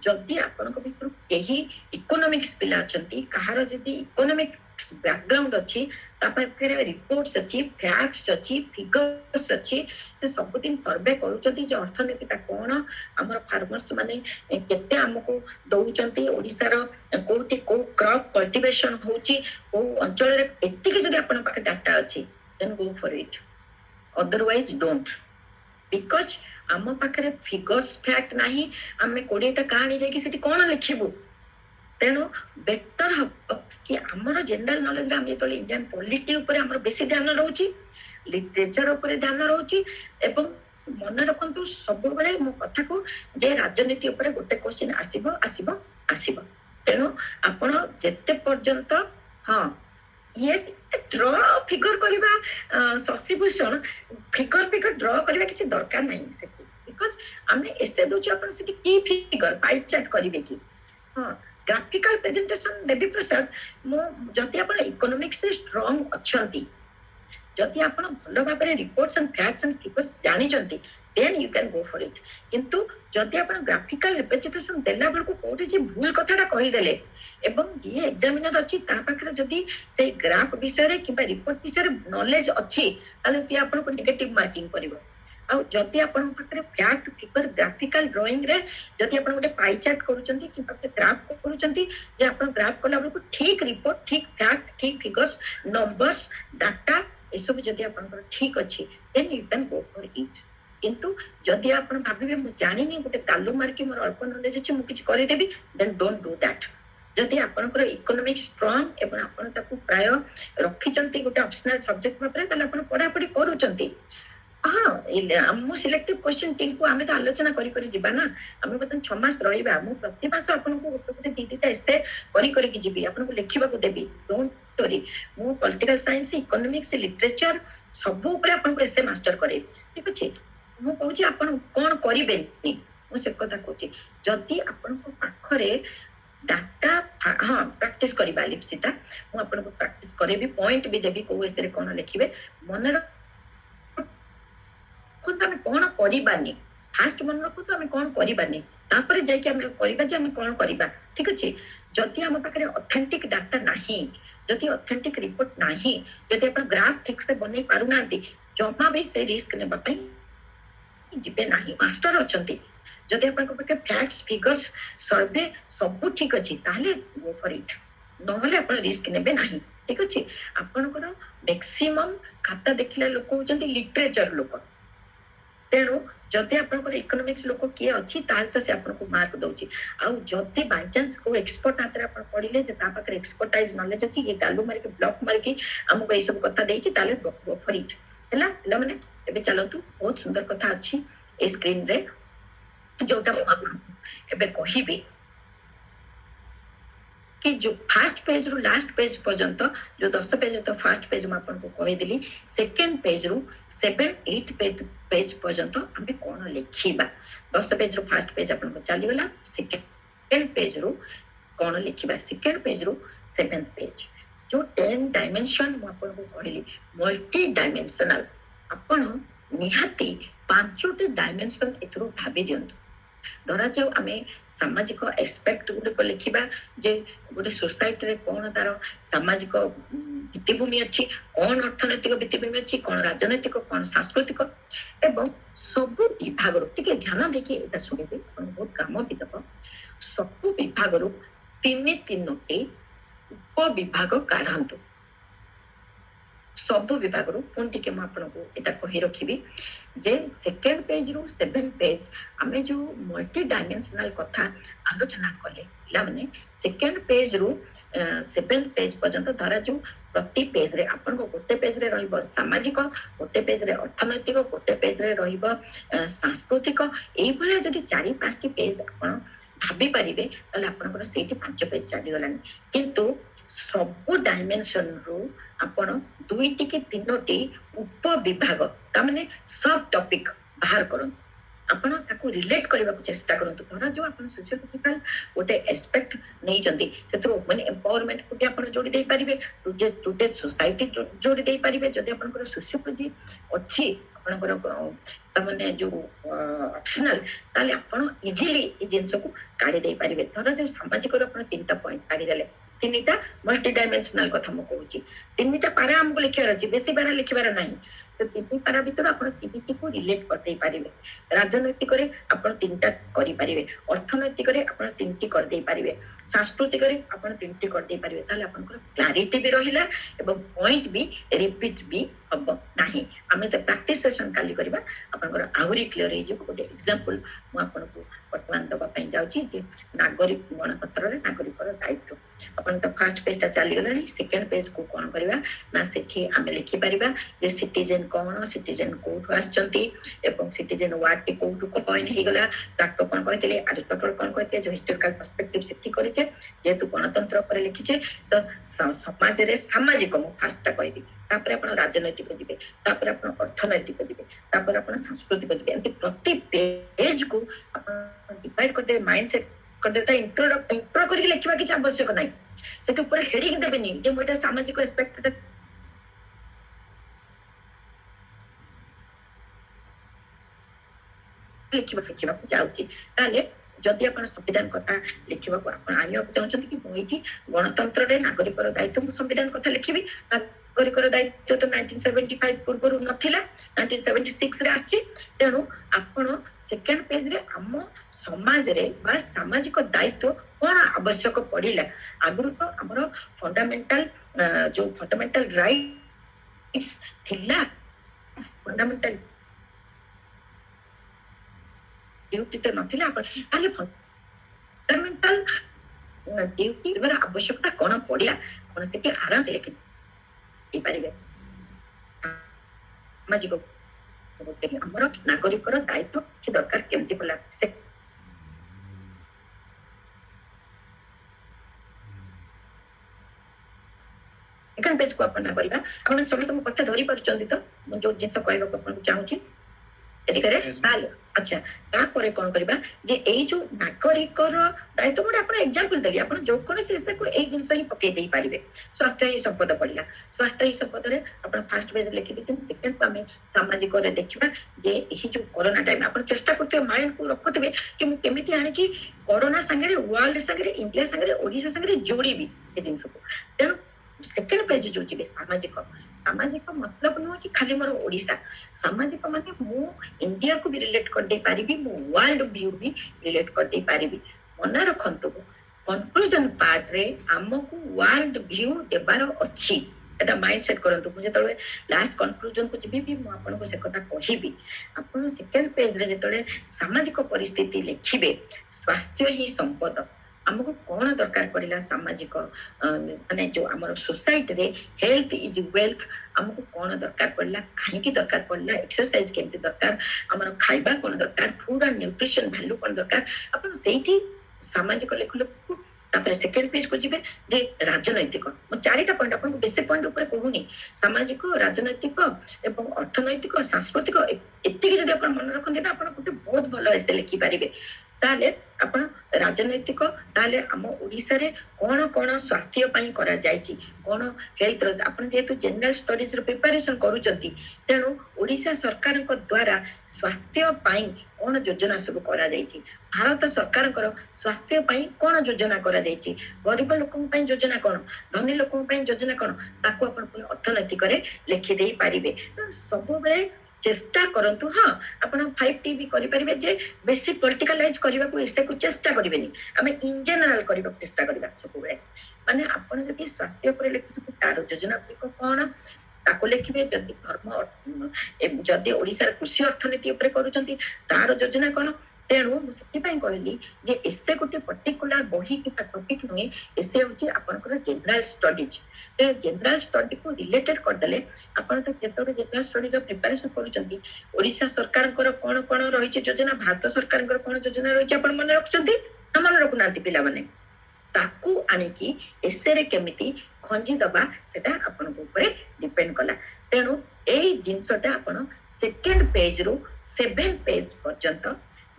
जदि आपनक भितर केही इकोनॉमिक्स पिला अछंती कहारो जदि इकोनॉमिक्स बैकग्राउंड अछि तापर रिपोर्ट्स अछि फैक्ट्स अछि फिगर्स अछि से सब दिन सर्वे करूचंती जे अर्थनीति ता कोन हमर फार्मर्स माने केते हमको दउचंती ओडिसा रो कोठी को क्रॉप कल्टीवेशन होची ओ अंचल रे एत्ति के जदि आपन पाखे डाटा अछि then go for it otherwise don't because आम पाखरे फिगर्स फैक्ट नाही आमे 20टा कहानी जाय कि सेठी कोन लिखिबो तेनो बेटर हबो कि हमर जनरल नॉलेज रे हम जेतले इंडियन पॉलिटी ऊपर हमर बेसी ध्यान रहउची लिटरेचर ऊपर ध्यान रहउची एवं मन रखंतु सब बेले मो कथा को जे राजनीति ऊपर गोटे क्वेश्चन आसीबो आसीबो आसीबो तेनो आपण जेते पर्यंत हां यस ड्रॉ फिगर करबा ससीभूषण फिगर ड्रॉ करबा किछि दरकार नै सेति बिकॉज़ हमने ऐसे दोछ अपन सेति की फिगर पाई चार्ट करिवे की हां ग्राफिकल प्रेजेंटेशन देबी प्रसाद मो जति अपन इकोनॉमिक्स से स्ट्रांग अछंती जदि आपण भलो भाबरे reports and facts and figures जानि जंती then you can go for it किंतु जदि आपण ग्राफिकल रिप्रेजेंटेशन देला बेल को कोठी जे भूल कथाटा कहि देले एवं जे एग्जामिनर अछि ता पाखरे जदि से ग्राफ विषय रे किबा रिपोर्ट विषय रे नॉलेज अछि ताले से आपण को नेगेटिव मार्किंग करिवो आ जदि आपण पाखरे फैक्ट फिगर ग्राफिकल ड्राइंग रे जदि आपण गोटे पाई चार्ट करूचंती कि ग्राफ करूचंती जे आपण ग्राफ कला बेल को ठीक रिपोर्ट ठीक फैक्ट ठीक फिगर्स नंबर्स डाटा ए सब जदि आपण ठीक अछि then you can go for it किंतु जदि आपण भाबिबे मु जानिनी गोटे गालू मार्की मोर अल्प नॉलेज अछि मु किछ करि देबी देन डोंट डू दैट जदि आपनकर इकोनॉमिक स्ट्रांग एवं आपण ताकू प्राय रखिचंती गोटे ऑप्शनल सब्जेक्ट भाबरे तले आपण पढा पढी करूचंती हाँ मु सिलेक्टिव क्वेश्चन टीम को आमे तो आलोचना करी करी जिबा ना आमे बतन 6 मास रहिबा मु प्रति मास आपन को गोटे गोटे दीदीटा एसे करी करी की जिबी आपन को लिखिबा को देबी डोंट वरी मु पॉलिटिकल साइंस इकोनॉमिक्स लिटरेचर सब ऊपर आपन को एसे मास्टर करे ठीक अछि मु कहूची आपन कोन करिबेनी मु से कथा कहूची जदि आपन को पाखरे डाटा हाँ प्रैक्टिस करिबा लिपसिता मु आपन को प्रैक्टिस करेबी पॉइंट भी देबी को एसे रे कोन लिखिबे मन को तो हमें कौन करिबानी फास्ट मन रखु तो हमें कौन करिबानी तापर जाय कि हमें करिबा जे हमें कौन करिबा ठीक अछि जति हम पाखरे ऑथेंटिक डाटा नाही जति ऑथेंटिक रिपोर्ट नाही जति अपन ग्राफ ठीक से बनै पारु नांती जमा भी से रिस्क ने बापै जिबे नाही मास्टर अछंती जति अपन को पाखे फैक्ट्स फिगर्स सर्वे सब ठीक अछि ताले गो फॉर इट नहले अपन रिस्क नेबे नाही ठीक अछि अपन को मैक्सिमम खाता देखिला लोक होचंती लिटरेचर लोक तेणु जदि आपनकर इकोनॉमिक्स लोक किए अछि ताल तो से आपन को मार्क दउची आ जदि बाय चांस को एक्सपर्ट आतरे आपन पढिले जे ता पाकर एक्सपर्टाइज नॉलेज अछि ये गालू मार के ब्लॉक मार के हमको ए सब कथा देछि ताले गो फॉर इट हला हला माने एबे चलतु बहुत सुंदर कथा अछि ए स्क्रीन रे जोटा एबे कहिबी कि जो फर्स्ट पेज रु लास्ट पेज पर्यंत जो 10 पेज तो फर्स्ट पेज में आपन को कहि दिली सेकंड पेज रु 7-8 पेज पर्यंत हमें कोन लिखिबा 10 पेज रु फर्स्ट पेज आपन को चली गला सेकंड पेज रु कोन लिखिबा सेकंड पेज रु 7th पेज जो 10 डायमेंशन में आपन को कहली मल्टी डायमेंशनल आपन निहाती 5टी डायमेंशन एथरो भाबी दियंतु धरा जाऊ आमे सामाजिक एस्पेक्ट गुड को लिखिबा जे गोटे सोसाइटी रे कोन तार सामाजिक भित्तिभूमि अछि कोन अर्थनैतिक भित्तिभूमि अछि कोन राजनैतिक कोन सांस्कृतिक एवं सब विभाग रो टिके ध्यान देखि एटा सुनिबे अपन बहुत काम बितब सब विभाग रो तीनोटी उप विभाग काढंतु सब विभाग रो पुन टिके म आपन को एटा कहि रखिबी जे सेकंड पेज रु 7 पेज हमें जो मल्टी डायमेंशनल कथा आलोचना कले ला माने सेकंड पेज रु 7th पेज पर्यंत धरा जो प्रति पेज रे आपन को गोटे पेज रे रहइबो सामाजिक गोटे पेज रे अर्थनैतिक गोटे पेज रे रहइबो सांस्कृतिक एई भले जदी 4-5 टी पेज आपन भाबी परिबे तले आपन को सेठी 5 पेज चली गलानी किंतु सब डायमेंशन रो आपण 2टी के 3टी उप विभाग ता माने सब टॉपिक बाहर करन आपण ताको रिलेट करबा को चेष्टा करंतु धरा जो आपण सोशियोलॉजिकल गोटे एस्पेक्ट नै जंती सेतरो माने एम्पावरमेंट को आपण जोडी देई परिबे टुडे सोसाइटी जोडी देई परिबे जदि आपण को सोशियोलॉजी अछि आपण को ता माने जो ऑप्शनल ताले आपण इजीली ए जिंस को काढी देई परिबे धरा जो सामाजिक रो आपण 3टा पॉइंट काढी देले तीनटा मल्टी डायमेंशनल कथा म कहूची तीनटा पारा हमको लिखिबार अछि बेसी पारा लिखिबार नाही से तीन पारा भीतर आपण तीनटी को रिलेट कर देई परिबे राजनैतिक रे आपण तीनटा करि परिबे अर्थनैतिक रे आपण तीनटी कर देई परिबे सांस्कृतिक रे आपण तीनटी कर देई परिबे ताले आपण को क्लैरिटी भी रहिला एवं पॉइंट भी रिपीट भी हबो नाही हमें तो प्रैक्टिस सेशन काली करबा आपण को आहुरी क्लियर हे जे गोटे एग्जांपल म आपण को वर्तमान दबा पई जाउची जे नागरिक गणतंत्र रे नागरिक रो दायित्व अपन तो फर्स्ट पेज ता चली गलानी सेकंड पेज को कोन करबा ना सेठी हमें लिखि परिबा जे सिटीजन कोन सिटीजन कोठ आछंती एवं सिटीजन वार्ड के कोठ कोइन हे गला डाक्टर कोन कहतिले एरिस्टोटल कोन कहतिले जो हिस्टोरिकल पर्सपेक्टिव सेठी करिचे जेतु गणतंत्र पर लिखिचे तो समाज रे सामाजिक मु फर्स्ट ता कहबी तापर अपन राजनैतिक जिबे तापर अपन अर्थनैतिक जिबे तापर अपन सांस्कृतिक जिबे एंती प्रति पेज को अपन डिवाइड कर दे माइंडसेट कर देता इंट्रो करके लिखिबा कि आवश्यक नाही से ऊपर हेडिंग देबेनी जे मोटा सामाजिक एस्पेक्ट लिखिबा शिखिबाकु जाउची ताले जदि आपण संविधान कथा लिखिबाकु आपण आनिबाकु चाहउछन्ती कि मु एठी गणतंत्र रे नागरिकर दायित्व मु संविधान कथा लिखिबी नागरिकर दायित्व तो 1975 पूर्व नथिला 1976 रे आछि तेनु आपण सेकेंड पेज रे हम समाज रे बा सामाजिक दायित्व कोन आवश्यक पड़िला आगु तो हमर फंडामेंटल जो फंडामेंटल राइट्स थिला फंडामेंटल ड्यूटी तो नथिला ताले फंडामेंटल ड्यूटी बर आवश्यकता कोन पड़िया कोन से के आराम से लिखि पारिबे सामाजिक हमर नागरिकर दायित्व किछि दरकार केमति पला से सेकंड पेज को अपन करिबा आपण समस्त कथा धरि परचंती तो मु जो जिंस कहबा को अपन चाहूची एसरे साल अच्छा तापर कोन करबा जे एई जो नागरिकर दायित्व मोड अपन एग्जांपल देली अपन जो कोन से को एई जिंस ही पके देई पारिबे स्वास्थ्य ही संपद पड़िला स्वास्थ्य ही संपद रे अपन फर्स्ट पेज लिखि दिते सेकंड को हमें सामाजिक रे देखिबा जे एही जो कोरोना टाइम अपन चेष्टा करते माइंड को रखतबे कि मु केमिति आने कि कोरोना संगे वर्ल्ड संगे इंडिया संगे ओडिसा संगे जोड़ीबी ए जिंस को तेनु सेकेंड पेज जो जी सामाजिक सामाजिक मतलब नुह कि खाली मोर ओडिसा सामाजिक माने मु इंडिया को भी रिलेट कर दे पारिबी मु वर्ल्ड व्यू भी रिलेट कर दे पारिबी मन रखंतु कंक्लूजन पार्ट रे हमकु वर्ल्ड व्यू देबार अछि एटा माइंड सेट करंतु मु जेतले लास्ट कंक्लूजन को जिबी भी मु आपन को से कथा कहिबी आपन सेकेंड पेज रे जेतले सामाजिक परिस्थिति लिखिबे स्वास्थ्य ही संपद हमको कौन दरकार पड़िला सामाजिक माने जो हमर सोसाइटी रे हेल्थ इज वेल्थ हमको कौन दरकार पड़िला काहे की दरकार पड़िला एक्सरसाइज केमते दरकार हमर खाइबा कौन दरकार फूड एंड न्यूट्रिशन वैल्यू कौन दरकार अपन सेठी सामाजिक लेखल तापर सेकेंड पेज को जिबे जे राजनैतिक मो चारिटा पॉइंट आपन बेसे पॉइंट ऊपर कहूनी सामाजिक राजनैतिक एवं अर्थनैतिक सांस्कृतिक एतिक जदि आपन मन रखन देना आपन गुटे बहुत भलो एसे लिखि पारिबे ताले आपण राजनैतिक ताले हम ओडिसा रे कोन कोन स्वास्थ्य पई करा जायछि कोन हेल्थ रो आपण जेतु जनरल स्टडीज रो प्रिपरेशन करूचंती तेनु ओडिसा सरकार को द्वारा स्वास्थ्य पई कोन योजना सब करा जायछि भारत सरकार को स्वास्थ्य पई कोन योजना करा जायछि गरीब लोकन पई योजना कोन धनी लोकन पई योजना कोन ताको आपण अर्थनैतिक रे लिखि देई पारिबे तो सब बेले चेष्टा करंतु हां आपण 5T भी करि परिबे जे बेसी पॉलिटिकलाइज करबा को एसे को चेष्टा करिवेनी हमें इन जनरल करबा चेष्टा करबा सब बेले माने आपण जति स्वास्थ्य पर लिखु तार योजना को कोन ताको लिखिबे जति धर्म जति ओडिसा कृषि अर्थनीति ऊपर करूचंती तार योजना कोन तेणु से कहली जे एसे गोटे पर्टिकुलर बही कि टॉपिक नुहे एसे होची आपनकर जनरल स्टडीज जनरल स्टडी को रिलेटेड कर देले आपन तो जेतोरे जनरल स्टडी रो प्रिपरेशन करूचंती ओडिसा सरकार को कोन कोन रहिছে योजना भारत सरकार को कोन योजना रहिছে आपन मन रखचंती न मन रखु नांती पिला माने ताकू आनी की एसे रे केमिति खंजी दबा सेटा आपन को ऊपर डिपेंड कला तेणु एई जिंसटा आपन सेकंड पेज रो 7 पेज पर्यंत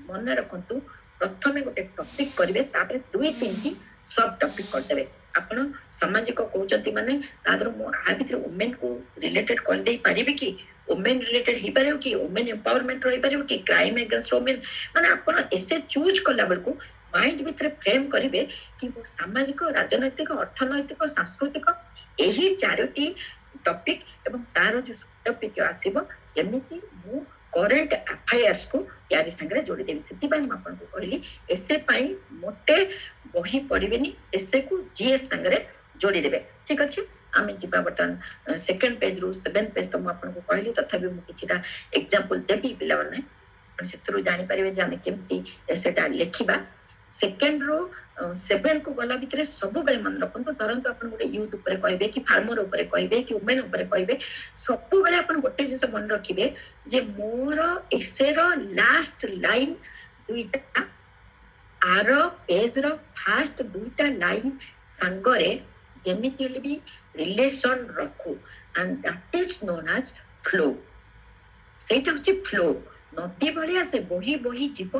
मन रखंतु प्रथमे गोटे टॉपिक करिवे तापर 2-3 सब टॉपिक कर देबे आपण सामाजिक कहउचंती माने तादर मो आ भीतर वुमेन को रिलेटेड कर देई परिबे कि वुमेन रिलेटेड ही पारे कि वुमेन एम्पावरमेंट रही पारे कि क्राइम अगेंस्ट वुमेन माने आपण एसे चूज करला बेल को माइंड भीतर फ्रेम करिवे कि वो सामाजिक राजनैतिक अर्थनैतिक सांस्कृतिक एही चारोटी टॉपिक एवं तार जो टॉपिक आसीबो एमिति मु करेंट अफेयर्स को यारी संगे जोड़ी देबी सेति पई म आपन को कहली एसे पई मोटे बही पड़िबेनी एसे को जीएस संगे जोड़ी देबे ठीक अछि आमे जिबा बटन सेकंड पेज रो 7 पेज तो म आपन को कहली तथापि मु किछिटा एग्जांपल देबी पिला माने सेतरो जानि परिबे जे आमे केमति एसेटा लेखिबा सेकंड रो 7 को गला भितरे सब बेले मन रखंतु तुरंत अपन गोटे यूथ ऊपर कहबे कि फार्मर ऊपर कहबे कि वुमेन ऊपर कहबे सब बेले अपन गोटे जिंस मन रखिबे जे मोर एसे रो लास्ट लाइन दुईटा आर पेज रो फर्स्ट दुईटा लाइन संगरे जेमिति भी रिलेशन रखू and that is known as flow सेटा होची फ्लो नदी भलिया से बही बही जीव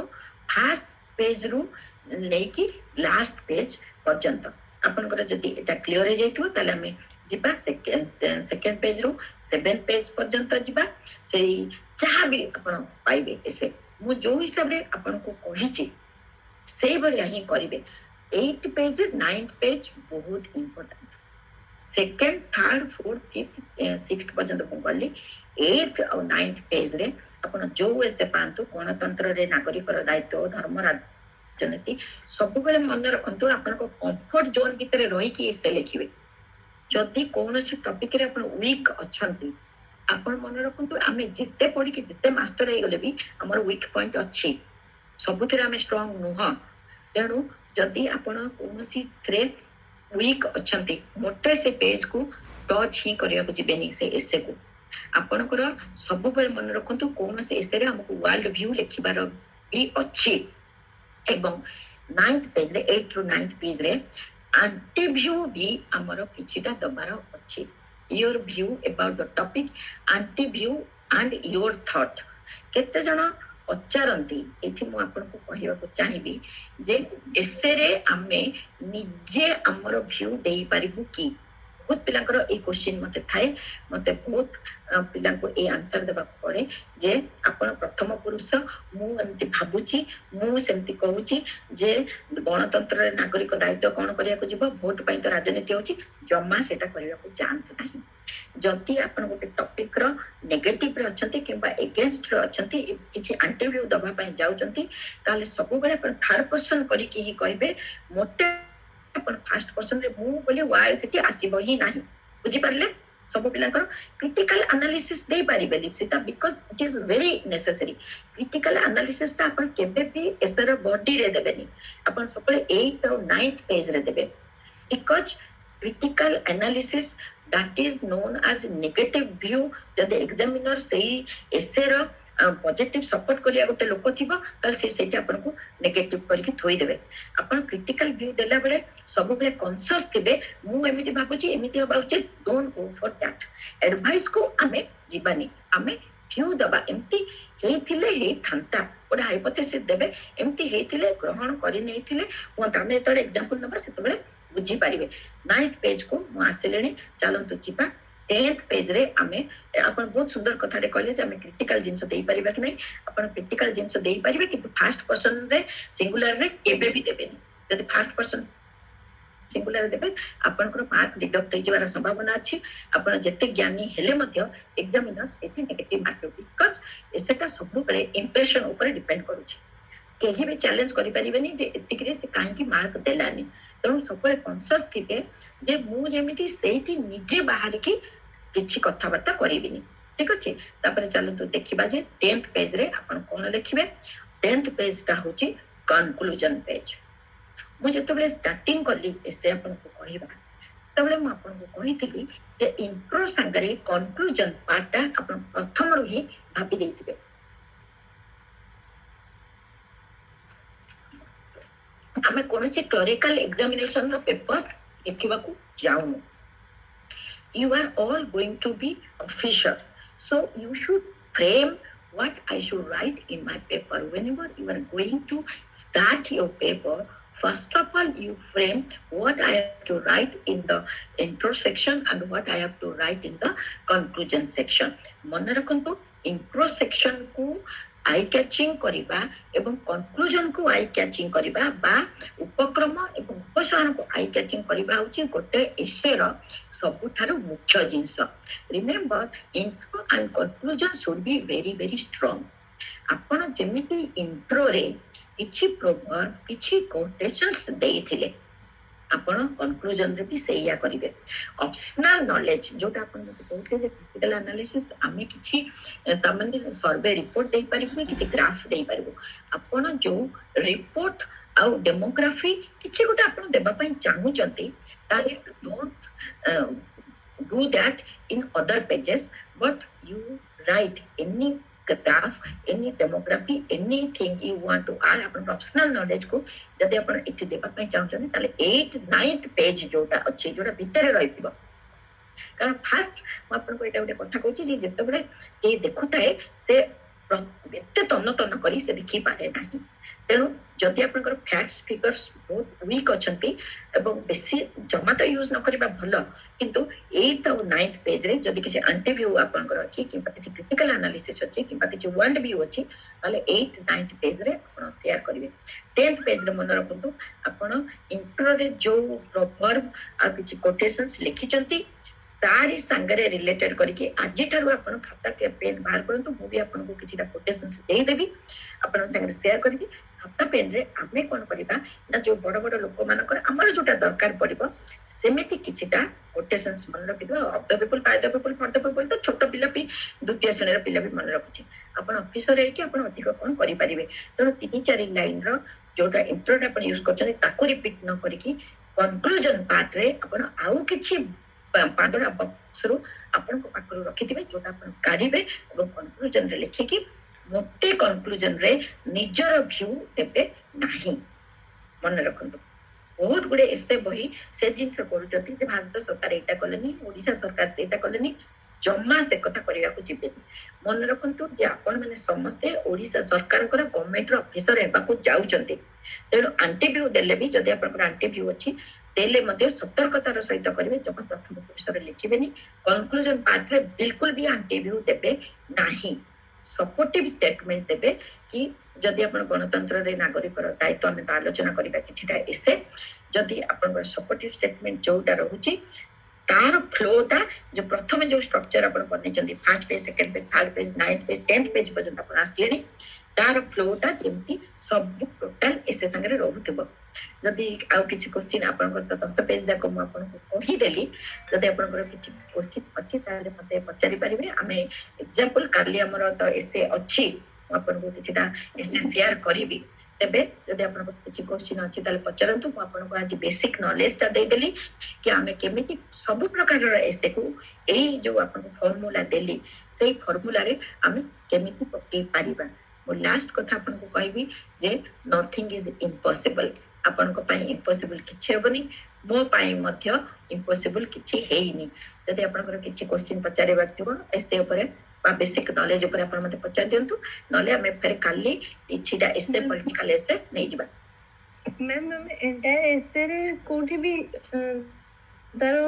फर्स्ट पेज रू लेकी लास्ट पेज पर्यंत आपनकर जदि एटा क्लियर हो जाइतो ताले हमें जिबा सेकंड पेज रू 7 पेज पर्यंत जिबा सेही जहां भी आपण पाइबे एसे मु जो हिसाब रे आपन को कहिछि से बलिया ही करिवे 8 पेज 9 पेज बहुत important second third fourth fifth sixth पर्यंत को गली 8th और 9th पेज रे अपन जो ऐसे पांतु गणतंत्र रे नागरिक दायित्व धर्म राजनीति सब बेले मन रखंतु आपन को कंफर्ट जोन भीतर रही कि ऐसे लिखिबे जदि कोनोसी टॉपिक रे अपन वीक अछंती आपण मन रखंतु आमे जिते पढी कि जिते मास्टर हे गले भी हमर वीक पॉइंट अछि सबुथिरे आमे स्ट्रांग नुह तेणु जदि आपण कोनोसी थ्रे वीक अछंती मोटे से पेज को टच ही करिया को जिबेनी से एसे को आपनकर सब बेले मन रखंतु कोनोसी एसे रे हमको वर्ल्ड व्यू लिखिबार भी अछि एवं 9th पेज रे 8 to 9th पेज रे एंटी व्यू भी हमर किछिटा दबार अछि your view about the topic anti view and your thought केते जण पचारंती एथि मु आपन को कहियो तो चाहिबी जे एसे रे आमे निजे हमर व्यू देई परिबु की बहुत पिलांकर ए क्वेश्चन मते थाए मते बहुत पिलांको ए आंसर देबा पड़े जे आपण प्रथम पुरुष मु एंति भाबुची मु सेंति कहूची जे गणतंत्र रे नागरिक दायित्व कोन करिया को जीव वोट पई तो राजनीति होची जम्मा सेटा करिया को जानत नाही जति आपण गोटे टॉपिक रो नेगेटिव रे अछंती किबा अगेंस्ट रे अछंती किछि एंटी व्यू दबा पई जाउचंती ताले सब बेले पर थर्ड पर्सन करी कि ही कहबे मोटे अपन फर्स्ट पर्सन रे मु बोले वायर सिटी आसीबो ही नाही बुझी परले सब पिलांकर क्रिटिकल एनालिसिस दे पारिबे Lipsita because it is very necessary critical analysis ता अपन केबे भी एसर बॉडी रे देबेनी अपन सबले 8th और 9th पेज रे देबे because critical analysis that is known as negative view जदि एग्जामिनर सही एसे रो पॉजिटिव सपोर्ट करिया गोटे लोक थिबो ताल से सेठी आपन को नेगेटिव करके थोई देबे आपन क्रिटिकल व्यू देला बेले सब बेले कॉन्शियस थिबे मु एमिति भाबुची एमिति होबा उचित don't go for that advice को हमें जीवानी हमें व्यू दबा एमिति हेथिले हे थांता ओडा हाइपोथेसिस देबे एमिति हेथिले ग्रहण करि नैथिले वो तमे तळे एग्जांपल नबा सेतबेले बुझी पारिबे 9th पेज को मु आसेलेनी चलंतु जिबा 10th पेज रे आमे अपन बहुत सुंदर कथाटे कहले जे आमे क्रिटिकल जिंस देई परिबा कि नै अपन क्रिटिकल जिंस देई परिबे कि फर्स्ट पर्सन रे सिंगुलर रे केबे भी देबेनी जदि फर्स्ट पर्सन सिंगुलर देबे अपन को मार्क डिडक्ट होई जबार संभावना अछि अपन जते ज्ञानी हेले मध्य एग्जामिनर सेति नेगेटिव मार्क बिकॉज़ एसेटा सब बेले इंप्रेशन ऊपर डिपेंड करूछि केही भी चैलेंज करि परिबेनी जे एतिकरे से काहे कि मार्क देलानी तेणु सबले कॉन्शियस थिबे जे मु जेमिति सेठी निजे बाहर की किछि कथाबार्ता करिबिनी ठीक अछि तापर चलंतु देखिबा जे 10th पेज रे आपण कोन लिखिबे 10th पेज का होची कंक्लूजन पेज मु जेतबेले स्टार्टिंग करली एसे आपण को कहिबा तबले मु आपण को कहितली जे इंट्रो संगरे कंक्लूजन पार्टटा आपण प्रथम रु ही भाबी देथिबे हमें कौन से क्लरिकल एग्जामिनेशन रो पेपर लिखिबा को जाऊ you are all going to be official so you should frame what I should write in my paper whenever you are going to start your paper first of all you frame what I have to write in the intro section and what I have to write in the conclusion section मन रखंतु intro section को eye catching करिबा एवं conclusion को eye catching करिबा बा उपक्रम एवं उपसंहार को आई कैचिंग करिबा होची गोटे एसे रो सबुठारो मुख्य जिंस remember intro and conclusion should be very very strong आपण जेमिति इंट्रो रे किछि प्रोवर्ब किछि कोटेशंस देइथिले आपण कंक्लूजन रे भी सेया करिवे ऑप्शनल नॉलेज जोटा आपण कहते जे क्रिटिकल एनालिसिस आमे किछि तमने सर्वे रिपोर्ट देई परिबो किछि ग्राफ देई परिबो आपण जो रिपोर्ट आउ डेमोग्राफी किछि गोटा आपण देबा पई चाहू चंती ताले don't do that in other pages but you right any graph any demography anything you want to add upon optional knowledge को जदि अपन इति देबा पई चाहू चंती ताले 8th 9th पेज जोटा अछि जोटा भीतर रहिबो कारण फर्स्ट म अपन को एटा उडे कथा कहूची जे जते बडे ए देखुताए से एते तन्न तन्न करी से देखि पारे नाही तेणु जदि आपनकर फैक्ट्स फिगर्स बहुत वीक अछंती एवं बेसी जमा तो यूज न करबा भलो किंतु 8th और 9th पेज रे जदि किसी एंटी व्यू आपनकर अछि कि किसी क्रिटिकल एनालिसिस अछि कि किसी वर्ल्ड व्यू अछि माले 8th 9th पेज रे आपण शेयर करिवे 10th पेज रे मन रखंतु आपण इंट्रो रे जो प्रोवर्ब आ किछि कोटेशंस लिखि चंती तारी संगरे रिलेटेड करके आज ठारू आपण खाता के पेन बाहर करंतु मु भी आपण को किछिटा कोटेशंस देई देबी आपण संगे शेयर करबी खाता पेन रे आमे कोन करबा ना जो बड़ बड़ लोक मानकर हमर जोटा दरकार पड़िबो सेमिति किछिटा कोटेशंस मन रखि दो of the people bye the people for the people तो छोट पिला भी द्वितीय श्रेणी रे पिला भी मन रखछि आपण ऑफिसर रे कि आपण अधिक कोन करि परिबे तनो 3-4 लाइन रो जोटा इंट्रो आपण यूज करछन ताको रिपीट न करिकि कंक्लूजन पार्ट रे आपण आउ किछि पांडरा बॉक्स रो आपण को पाकरो रखिथिबे जोटा आपण काढिबे और कंक्लूजन रे लिखिकि मोटे कंक्लूजन रे निजर व्यू देबे नाही मन रखंतु बहुत गुडे एसे बही से जिंस करूचती जे भारत सरकार एटा करलेनी ओडिसा सरकार सेटा करलेनी जम्मा से कथा करिया को जिबे मन रखंतु जे आपण माने समस्त ओडिसा सरकार कर गवर्नमेंट रो ऑफिसर हेबा को जाउचंती तेणु एंटी व्यू देले भी जदि आपण एंटी व्यू अछि देले मध्ये सतर्कतार सहित करिवे जमा प्रथम पुरुषरे लिखिबेनी कंक्लूजन पार्ट रे बिल्कुल भी एंटी व्यू देबे नाही सपोर्टिव स्टेटमेंट देबे कि जदि आपण गणतंत्र रे नागरिक रो दायित्व हम आलोचना करिबा किछिटा एसे जदि आपण सपोर्टिव स्टेटमेंट जोटा रहउची तार फ्लोटा जो प्रथम जो स्ट्रक्चर आपण बनै चंदी first page second page third page 9th page 10th page पर्यंत आपण आसीलेनी तार फ्लोटा जेमती सब टोटल एसे संगे रहउतबो जदि आउ किछि क्वेश्चन आपण को 10 पेज जाको म आपण को कहि देली जदि आपण को किछि क्वेश्चन अछि ताले मते पचारि परिबे हमें एग्जांपल काली हमर तो एसे अछि आपण को किछिटा एसे शेयर करिबी तेबे जदि आपण को किछि क्वेश्चन अछि ताले पचारंतु म आपण को आज बेसिक नॉलेज ता दे देली कि हमें केमिति सब प्रकार रो एसे को एई जो आपण को फार्मूला देली सेई फार्मूला रे हमें केमिति पक्के पारिबा मो लास्ट कथा आपण को कहबी जे नथिंग इज इम्पॉसिबल आपण को पाई इम्पॉसिबल किछि हेबनी मो पाई मध्य इम्पॉसिबल किछि हेइनी जदि आपण को किछि क्वेश्चन पचारेबा थिबो एसे ऊपर बा बेसिक नॉलेज ऊपर आपण मते पचार दियंतु नले हमें फेर काली इछिडा एसे पॉलिटिकल एसे नै जिबा मैम एंटायर एसे रे कोठी भी दारो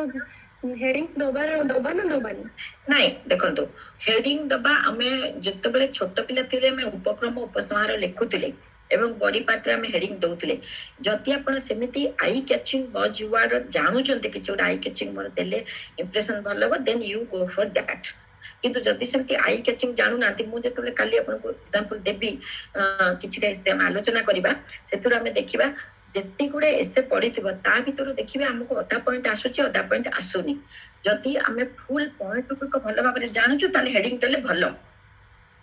हेडिंग्स दबानी नाही देखंतु हेडिंग दबा हमें जत्ते बेले छोट पिला थिले हमें उपक्रम उपसंहार लिखुतिले एवं बॉडी पार्ट रे हमें हेडिंग दउतिले जति आपण सेमिति आई कैचिंग बज वर्ड जानु चंते कि छोटा आई कैचिंग मोर देले इंप्रेशन भल हो then you go for that किंतु जति सेमिति आई कैचिंग जानु नांती मु जते बेले काली आपण को एग्जांपल देबी किछि से हम आलोचना करिबा सेतुर हमें देखिबा जेति गुडे एसे पडिथिबो ता भितर देखिबे हमको आधा पॉइंट आसुची आधा पॉइंट आसुनी जति हमें फुल पॉइंट को भलो भाबरे जानछु ताले हेडिंग देले भलो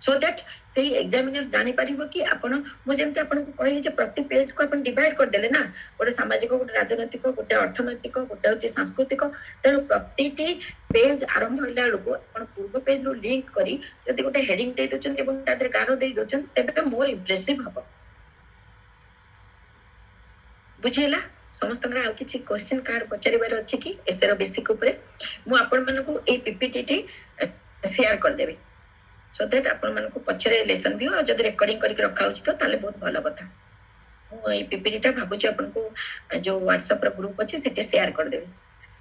सो दैट से एग्जामिनर जानि परिबो कि आपण मु जेमते आपण को कहली जे प्रति पेज को आपण डिवाइड कर देले ना गोटे सामाजिक गोटे राजनैतिक गोटे अर्थनैतिक गोटे होची सांस्कृतिक तेणु प्रतिटी पेज आरंभ होला लोको आपण पूर्व पेज रो लिंक करी जति गोटे हेडिंग दे दोचन एवं तादर गारो दे दोचन तेबे मोर इंप्रेसिव हबो बुझेला समस्त आ किछि क्वेश्चन कार्ड पचारिबार अछि कि एसर बेसिक ऊपर मु आपण मानको ए पीपीटी टी शेयर कर देबे सो दैट आपण मानको पछरे लेसन भी और जदि रिकॉर्डिंग करके रखा होछि तो ताले बहुत भलो कथा मु ए पीपीटी टा भाबु छी आपण को जो WhatsApp रो ग्रुप अछि सेटे शेयर कर देबे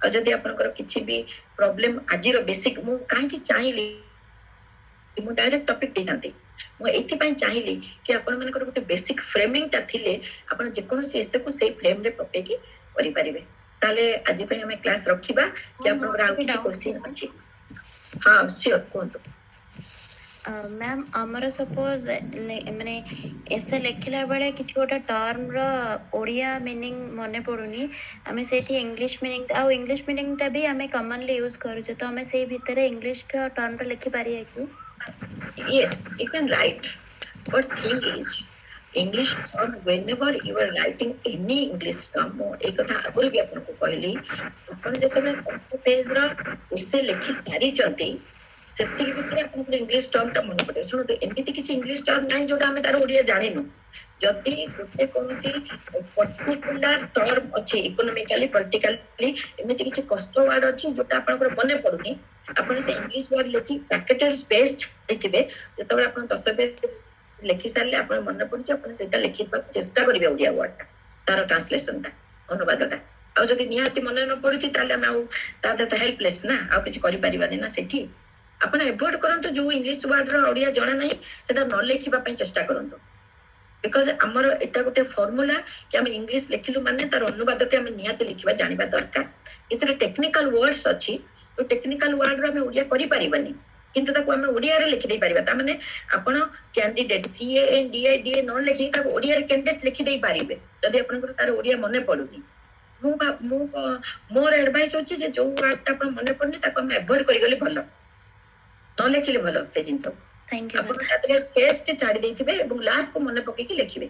और जदि आपनकर किछि भी प्रॉब्लम आजि रो बेसिक मु काहे कि चाहिली मु डायरेक्ट टॉपिक दे थांती मु एथि पई चाहिली कि आपण मानकर गोटे बेसिक फ्रेमिंग ता थिले आपण जे कोनो से को सेही फ्रेम रे पके कि करि परिबे ताले आजि पई हमें क्लास रखिबा कि आपनकर आ किछि क्वेश्चन अछि हां श्योर कोंतो मैम आमर सपोज माने ऐसे लिखला बेले किछ गोटा टर्म रो ओडिया मीनिंग मने पडुनी हमें सेठी इंग्लिश मीनिंग आ इंग्लिश मीनिंग ता भी हमें कॉमनली यूज करू छ तो हमें सेही भितरे इंग्लिश टर्म रो लिखि पारी है कि yes you can write but thing is English term whenever you are writing any English term एक कथा आगुरी भी आपन को कहली अपन जते में पेज रो इससे लिखि सारी चंती ସେତିକି ଭିତରେ ଆପଣଙ୍କର ଇଂଲିଶ ଟର୍ମଟା ମନେ ପଡିବ। ଶୁଣନ୍ତୁ ଏମିତି କିଛି ଇଂଲିଶ ଟର୍ମ ନାହିଁ ଯୋଉଟା ଆମେ ତାର ଓଡିଆ ଜାଣିନୁ। ଯଦି ଗୋଟେ କୌଣସି ପର୍ଟିକୁଲାର ଟର୍ମ ଅଛି ଇକୋନୋମିକାଲି ପଲିଟିକାଲି ଏମିତି କିଛି କଷ୍ଟ ୱାର୍ଡ ଅଛି ଯୋଉଟା ଆପଣଙ୍କର ମନେ ପଡୁନି, ଆପଣ ସେ ଇଂଲିଶ ୱାର୍ଡ ଲେଖି ବ୍ରାକେଟେଡ ସ୍ପେସ ଛାଡିଥିବେ। ଯେତେବେଳେ ଆପଣ 10 ପେଜ ଲେଖି ସାରିଲେ ଆପଣ ମନେ ପଡୁଛି ଆପଣ ସେଇଟା ଲେଖିବାକୁ ଚେଷ୍ଟା କରିବେ ଓଡିଆ ୱାର୍ଡଟା, ତାର ଟ୍ରାନ୍ସଲେସନଟା, ଅନୁବାଦଟା। ଆଉ ଯଦି ନିହାତି ମନେ ନ ପଡୁଛି ତାହେଲେ ଆମେ ଆଉ ତା ଦେହରେ ହେଲ୍ପଲେସ୍ ନା, ଆଉ କିଛି କରିପାରିବାନି ନା ସେଠି। ଆପଣ ଏଭଏଡ କରନ୍ତୁ ଯୋଉ ଇଂଲିଶ ୱାର୍ଡର ଓଡିଆ ଜଣା ନାହିଁ ସେଟା ନ ଲେଖିବା ପାଇଁ ଚେଷ୍ଟା କରନ୍ତୁ। ବିକଜ ଆମର ଏଟା ଗୋଟେ ଫର୍ମୁଲା କି ଆମେ ଇଂଲିଶ ଲେଖିଲୁ ମାନେ ତାର ଅନୁବାଦଟି ଆମେ ନିହାତି ଲେଖିବା ଜାଣିବା ଦରକାର। କିଛିଟା ଟେକ୍ନିକାଲ ୱାର୍ଡସ୍ ଅଛି ଯୋଉ ଟେକ୍ନିକାଲ ୱାର୍ଡର ଆମେ ଓଡିଆ କରିପାରିବାନି, କିନ୍ତୁ ତାକୁ ଆମେ ଓଡିଆରେ ଲେଖିଦେଇ ପାରିବା। ତାମାନେ ଆପଣ କ୍ୟାଣ୍ଡିଡେଟ CANDIDA ନ ଲେଖି ତାକୁ ଓଡିଆରେ କ୍ୟାଣ୍ଡିଡେଟ ଲେଖିଦେଇ ପାରିବେ ଯଦି ଆପଣଙ୍କର ତାର ଓଡିଆ ମନେ ପଡୁନି। ମୋର ଆଡଭାଇସ ହଉଛି ଯେ ଯୋଉ ୱାର୍ଡଟା ଆପଣ ମନେ ପଡୁନି ତାକୁ ଆମେ ଆଭଏଡ କରିଗଲେ ଭଲ, ନ ଲେଖିଲେ ଭଲ ସେ ଜିନିଷ। Thank you, ଆପଣ ma'am. ତା ଦେହରେ ସ୍ପେସଟି ଛାଡି ଦେଇଥିବେ ଏବଂ ଲାଷ୍ଟକୁ ମନେ ପକେଇକି ଲେଖିବେ।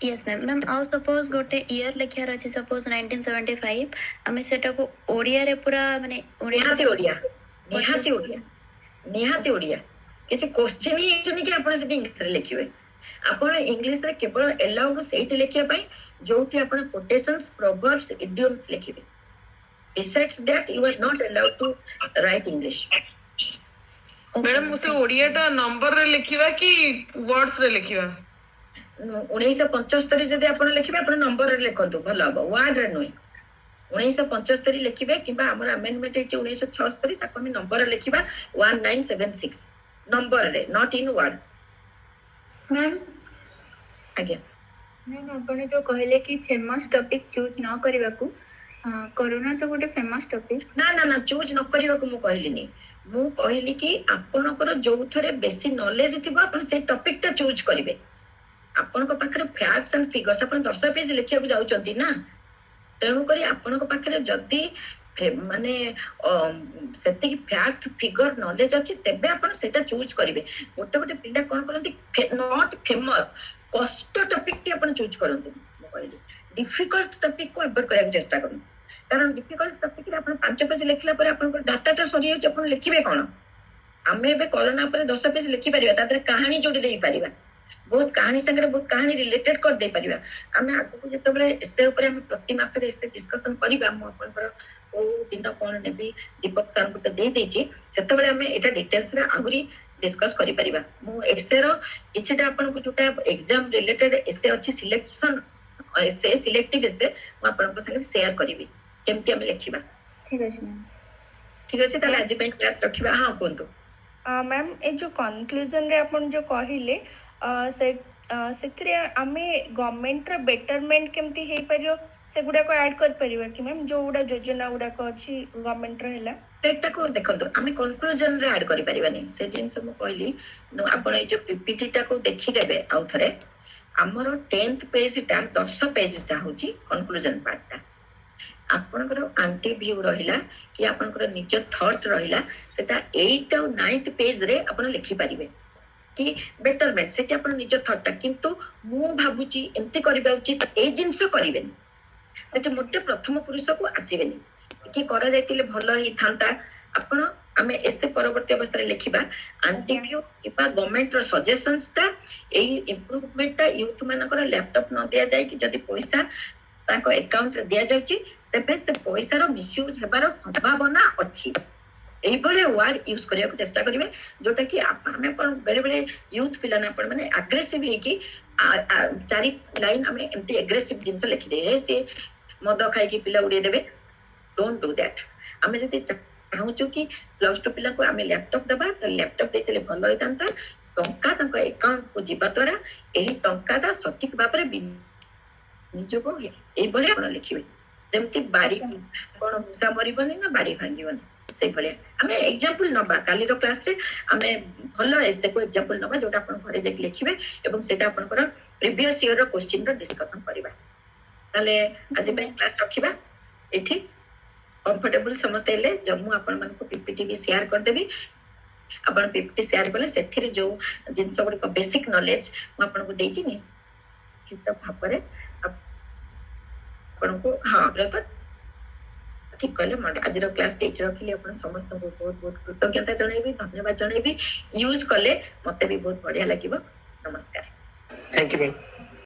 Yes, ma'am. Ma'am, ଆଉ suppose ଗୋଟେ year ଲେଖିବାର ଅଛି, suppose 1975, ଆମେ ସେଟାକୁ ଓଡିଆରେ ପୁରା ମାନେ ନିହାତି ଓଡିଆ, ନିହାତି 1950 ଓଡିଆ, ନିହାତି ଓଡିଆ। କିଛି କୋଶ୍ଚିନ୍ ହିଁ ଆସୁନି କି ଆପଣ ସେଠି ଇଂଲିଶରେ ଲେଖିବେ। ଆପଣ ଇଂଲିଶରେ କେବଳ ଏଲାଉଡ ସେଇଠି ଲେଖିବା ପାଇଁ ଯୋଉଠି ଆପଣ କୋଟେସନ୍ସ, ପ୍ରୋଭର୍ବସ, ଇଡିୟମ୍ସ ଲେଖିବେ। Besides that, you are not allowed to write English. Madam ସେ ଓଡିଆଟା ନମ୍ବରରେ ଲେଖିବା କି ୱାର୍ଡସ୍ ରେ ଲେଖିବା? 1975 ଯଦି ଆପଣ ଲେଖିବେ ଆପଣ ନମ୍ବରରେ ଲେଖନ୍ତୁ, ଭଲ ହବ, ୱାର୍ଡରେ ନୁହେଁ। 1975 ଲେଖିବେ କିମ୍ବା ଆମର ଆମେଣ୍ଡମେଣ୍ଟ ହେଇଛି 1976, ତାକୁ ଆମେ ନମ୍ବରରେ ଲେଖିବା 1976 ନମ୍ବରରେ, ନଟ୍ ଇନ୍ ୱାର୍ଡ। ମ୍ୟାମ୍ ଆଜ୍ଞା ମ୍ୟାମ୍ ଆପଣ ଯୋଉ କହିଲେ କି ଫେମସ୍ ଟପିକ ଚୁଜ୍ ନ କରିବାକୁ, କରୋନା ତ ଗୋଟେ ଫେମସ୍ ଟପିକ। ନା ନା ନା, ଚୁଜ୍ ନ କରିବାକୁ ମୁଁ କହିଲିନି। ମୁଁ କହିଲି କି ଆପଣଙ୍କର ଯୋଉଥିରେ ବେଶୀ ନଲେଜ ଥିବ ଆପଣ ସେଇ ଟପିକଟା ଚୁଜ୍ କରିବେ। ଆପଣଙ୍କ ପାଖରେ ଫ୍ୟାକ୍ଟସ ଆଣ୍ଡ ଫିଗର୍ସ, ଆପଣ 10 ପେଜ ଲେଖିବାକୁ ଯାଉଛନ୍ତି ନା, ତେଣୁକରି ଆପଣଙ୍କ ପାଖରେ ଯଦି ମାନେ ସେତିକି ଫ୍ୟାକ୍ଟ ଫିଗର ନଲେଜ ଅଛି ତେବେ ଆପଣ ସେଇଟା ଚୁଜ୍ କରିବେ। ଗୋଟେ ଗୋଟେ ପିଲା କଣ କରନ୍ତି, ନଟ୍ ଫେମସ୍ କଷ୍ଟ ଟପିକଟି ଆପଣ ଚୁଜ୍ କରନ୍ତୁ। ମୁଁ କହିଲି ଡିଫିକଲ୍ଟ ଟପିକକୁ ଆଭଏଡ କରିବାକୁ ଚେଷ୍ଟା କରନ୍ତୁ, କାରଣ ଡିଫିକଲ୍ଟ ଟପିକରେ ଆପଣ 5 ପେଜ ଲେଖିଲା ପରେ ଆପଣଙ୍କର ଡାଟାଟା ସରିଯାଉଛି, ଆପଣ ଲେଖିବେ କଣ? ଆମେ ଏବେ କରୋନା ଉପରେ 10 ପେଜ ଲେଖିପାରିବା, ତା ଦେହରେ କାହାଣୀ ଯୋଡି ଦେଇପାରିବା, ବହୁତ କାହାଣୀ ସାଙ୍ଗରେ ବହୁତ କାହାଣୀ ରିଲେଟେଡ କରିଦେଇ ପାରିବା। ଆମେ ଆଗକୁ ଯେତେବେଳେ ଏସେ ଉପରେ ଆମେ ପ୍ରତି ମାସରେ ଏସେ ଡିସ୍କସନ କରିବା, ମୁଁ ଆପଣଙ୍କର କୋଉ ଦିନ କଣ ନେବି ଦୀପକ ସାର୍ଙ୍କୁ ତ ଦେଇଦେଇଛି, ସେତେବେଳେ ଆମେ ଏଇଟା ଡିଟେଲ୍ସରେ ଆହୁରି ଡିସ୍କସ କରିପାରିବା। ମୁଁ ଏସେର କିଛିଟା ଆପଣଙ୍କୁ ଯୋଉଟା ଏକ୍ସାମ ରିଲେଟେଡ ଏସେ ଅଛି, ସିଲେକ୍ସନ ଏସେ, ସିଲେକ୍ଟିଭ ଏସେ, ମୁଁ ଆପଣଙ୍କ ସାଙ୍ଗରେ ସେୟାର କରିବି କେମିତି ଆମେ ଲେଖିବା। ଠିକ ଅଛି ମ୍ୟାମ୍। ଠିକ ଅଛି, ତାହେଲେ ଆଜି ପାଇଁ କ୍ଲାସ ରଖିବା। ହଁ କୁହନ୍ତୁ ମ୍ୟାମ୍, ଏ ଯୋଉ କନକ୍ଲୁଜନରେ ଆପଣ ଯୋଉ କହିଲେ ସେଥିରେ ଆମେ ଗଭର୍ଣ୍ଣମେଣ୍ଟର ବେଟରମେଣ୍ଟ କେମିତି ହେଇପାରିବ ସେଗୁଡାକ ଆଡ୍ କରିପାରିବା କି ମ୍ୟାମ୍? ଯୋଉଗୁଡା ଯୋଜନା ଗୁଡାକ ଅଛି ଗଭର୍ଣ୍ଣମେଣ୍ଟର ହେଲା, ସେଇଟାକୁ ଦେଖନ୍ତୁ, ଆମେ କନକ୍ଲୁଜନରେ ଆଡ୍ କରିପାରିବାନି। ସେ ଜିନିଷ ମୁଁ କହିଲି, ଆପଣ ଏଇ ଯୋଉ ପିପିଟିଟାକୁ ଦେଖିଦେବେ ଆଉ ଥରେ। ଆମର 10th ପେଜଟା 10 ପେଜଟା ହଉଛି କନକ୍ଲୁଜନ ପାର୍ଟଟା। ଆପଣଙ୍କର ଆଣ୍ଟି ଭ୍ୟୁ ରହିଲା କି ଆପଣଙ୍କର ନିଜ ଥଟ୍ ରହିଲା, ସେଟା 8 ଆଉ 9th ପେଜରେ ଆପଣ ଲେଖିପାରିବେ କି ବେଟରମେଣ୍ଟ, ସେଠି ଆପଣ ନିଜ ଥଟ୍ଟା। କିନ୍ତୁ ମୁଁ ଭାବୁଛି ଏମିତି କରିବା ଉଚିତ, ଏଇ ଜିନିଷ କରିବେନି, ସେଠି ମୋଟେ ପ୍ରଥମ ପୁରୁଷକୁ ଆସିବେନି କି କରାଯାଇଥିଲେ ଭଲ ହେଇଥାନ୍ତା। ଆପଣ ଆମେ ଏସେ ପରବର୍ତ୍ତୀ ଅବସ୍ଥାରେ ଲେଖିବା ଆଣ୍ଟି ଭ୍ୟୁ କିମ୍ବା ଗଭର୍ଣ୍ଣମେଣ୍ଟର ସଜେସନ୍ସଟା, ଏଇ ଇମ୍ପ୍ରୁଭମେଣ୍ଟଟା ୟୁଥ ମାନଙ୍କର ଲ୍ୟାପଟପ୍ ନ ଦିଆଯାଇକି ଯଦି ପଇସା ତାଙ୍କ ଆକାଉଣ୍ଟରେ ଦିଆଯାଉଛି ତେବେ ସେ ପଇସାର ମିସୟୁଜ ହେବାର ସମ୍ଭାବନା ଅଛି। এইଭଳିଆ ୱାର୍ଡ ୟୁଜ କରିବାକୁ ଚେଷ୍ଟା କରିବେ, ଯୋଉଟା କି ଆମେ କଣ ବେଳେ ବେଳେ ୟୁଥ ପିଲା ନା ଆପଣ ମାନେ ଆଗ୍ରେସିଭ ହେଇକି 4 ଲାଇନ ଆମେ ଏମିତି ଆଗ୍ରେସିଭ ଜିନିଷ ଲେଖିଦେବେ, ସେ ମଦ ଖାଇକି ପିଲା ଉଡେଇଦେବେ। Don't do that. ଆମେ ଯଦି ଚାହୁଁଛୁ କି +2 ପିଲାଙ୍କୁ ଆମେ ଲ୍ୟାପଟପ ଦେବା, ତ ଲ୍ୟାପଟପ ଦେଇଥିଲେ ଭଲ ହେଇଥାନ୍ତା। ଟଙ୍କା ତାଙ୍କ ଆକାଉଣ୍ଟକୁ ଯିବା ଦ୍ୱାରା ଏହି ଟଙ୍କାଟା ସଠିକ ଭାବରେ ବିନିଯୋଗ ହୁଏ। এইଭଳିଆ ଆପଣ ଲେଖିବେ, ଯେମିତି ବାଡି କଣ ମୂଷା ମରିବନି ନା ବାଡି ଭାଙ୍ଗିବନି, ସେଇଭଳିଆ ଆମେ ଏକ୍ସାମ୍ପଲ ନବା। କାଲିର କ୍ଲାସରେ ଆମେ ଭଲ ଏସେକୁ ଏକ୍ସାମ୍ପଲ ନବା, ଯୋଉଟା ଆପଣ ଘରେ ଯାଇକି ଲେଖିବେ ଏବଂ ସେଇଟା ଆପଣଙ୍କର ପ୍ରିଭିୟସ ଇୟରର କ୍ୱେଶ୍ଚିନର ଡିସ୍କସନ କରିବା। ତାହେଲେ ଆଜି ପାଇଁ କ୍ଲାସ ରଖିବା ଏଠି। କମ୍ଫର୍ଟେବଲ ସମସ୍ତେ ହେଲେ ମୁଁ ଆପଣମାନଙ୍କୁ ପିପିଟି ବି ସେୟାର କରିଦେବି। ଆପଣ ପିପିଟି ସେୟାର କଲେ ସେଥିରେ ଯୋଉ ଜିନିଷ ଗୁଡ଼ିକ ବେସିକ ନଲେଜ ମୁଁ ଆପଣଙ୍କୁ ଦେଇଛି, ନିଶ୍ଚିତ ଭାବରେ ଆପଣଙ୍କୁ ठीक कहले मैं आज क्लास टेच रखिली अपन समस्त को बहुत बहुत कृतज्ञता जणेबी धन्यवाद जणेबी यूज कले मते भी बहुत बढ़िया लागिबो नमस्कार थैंक यू मैम।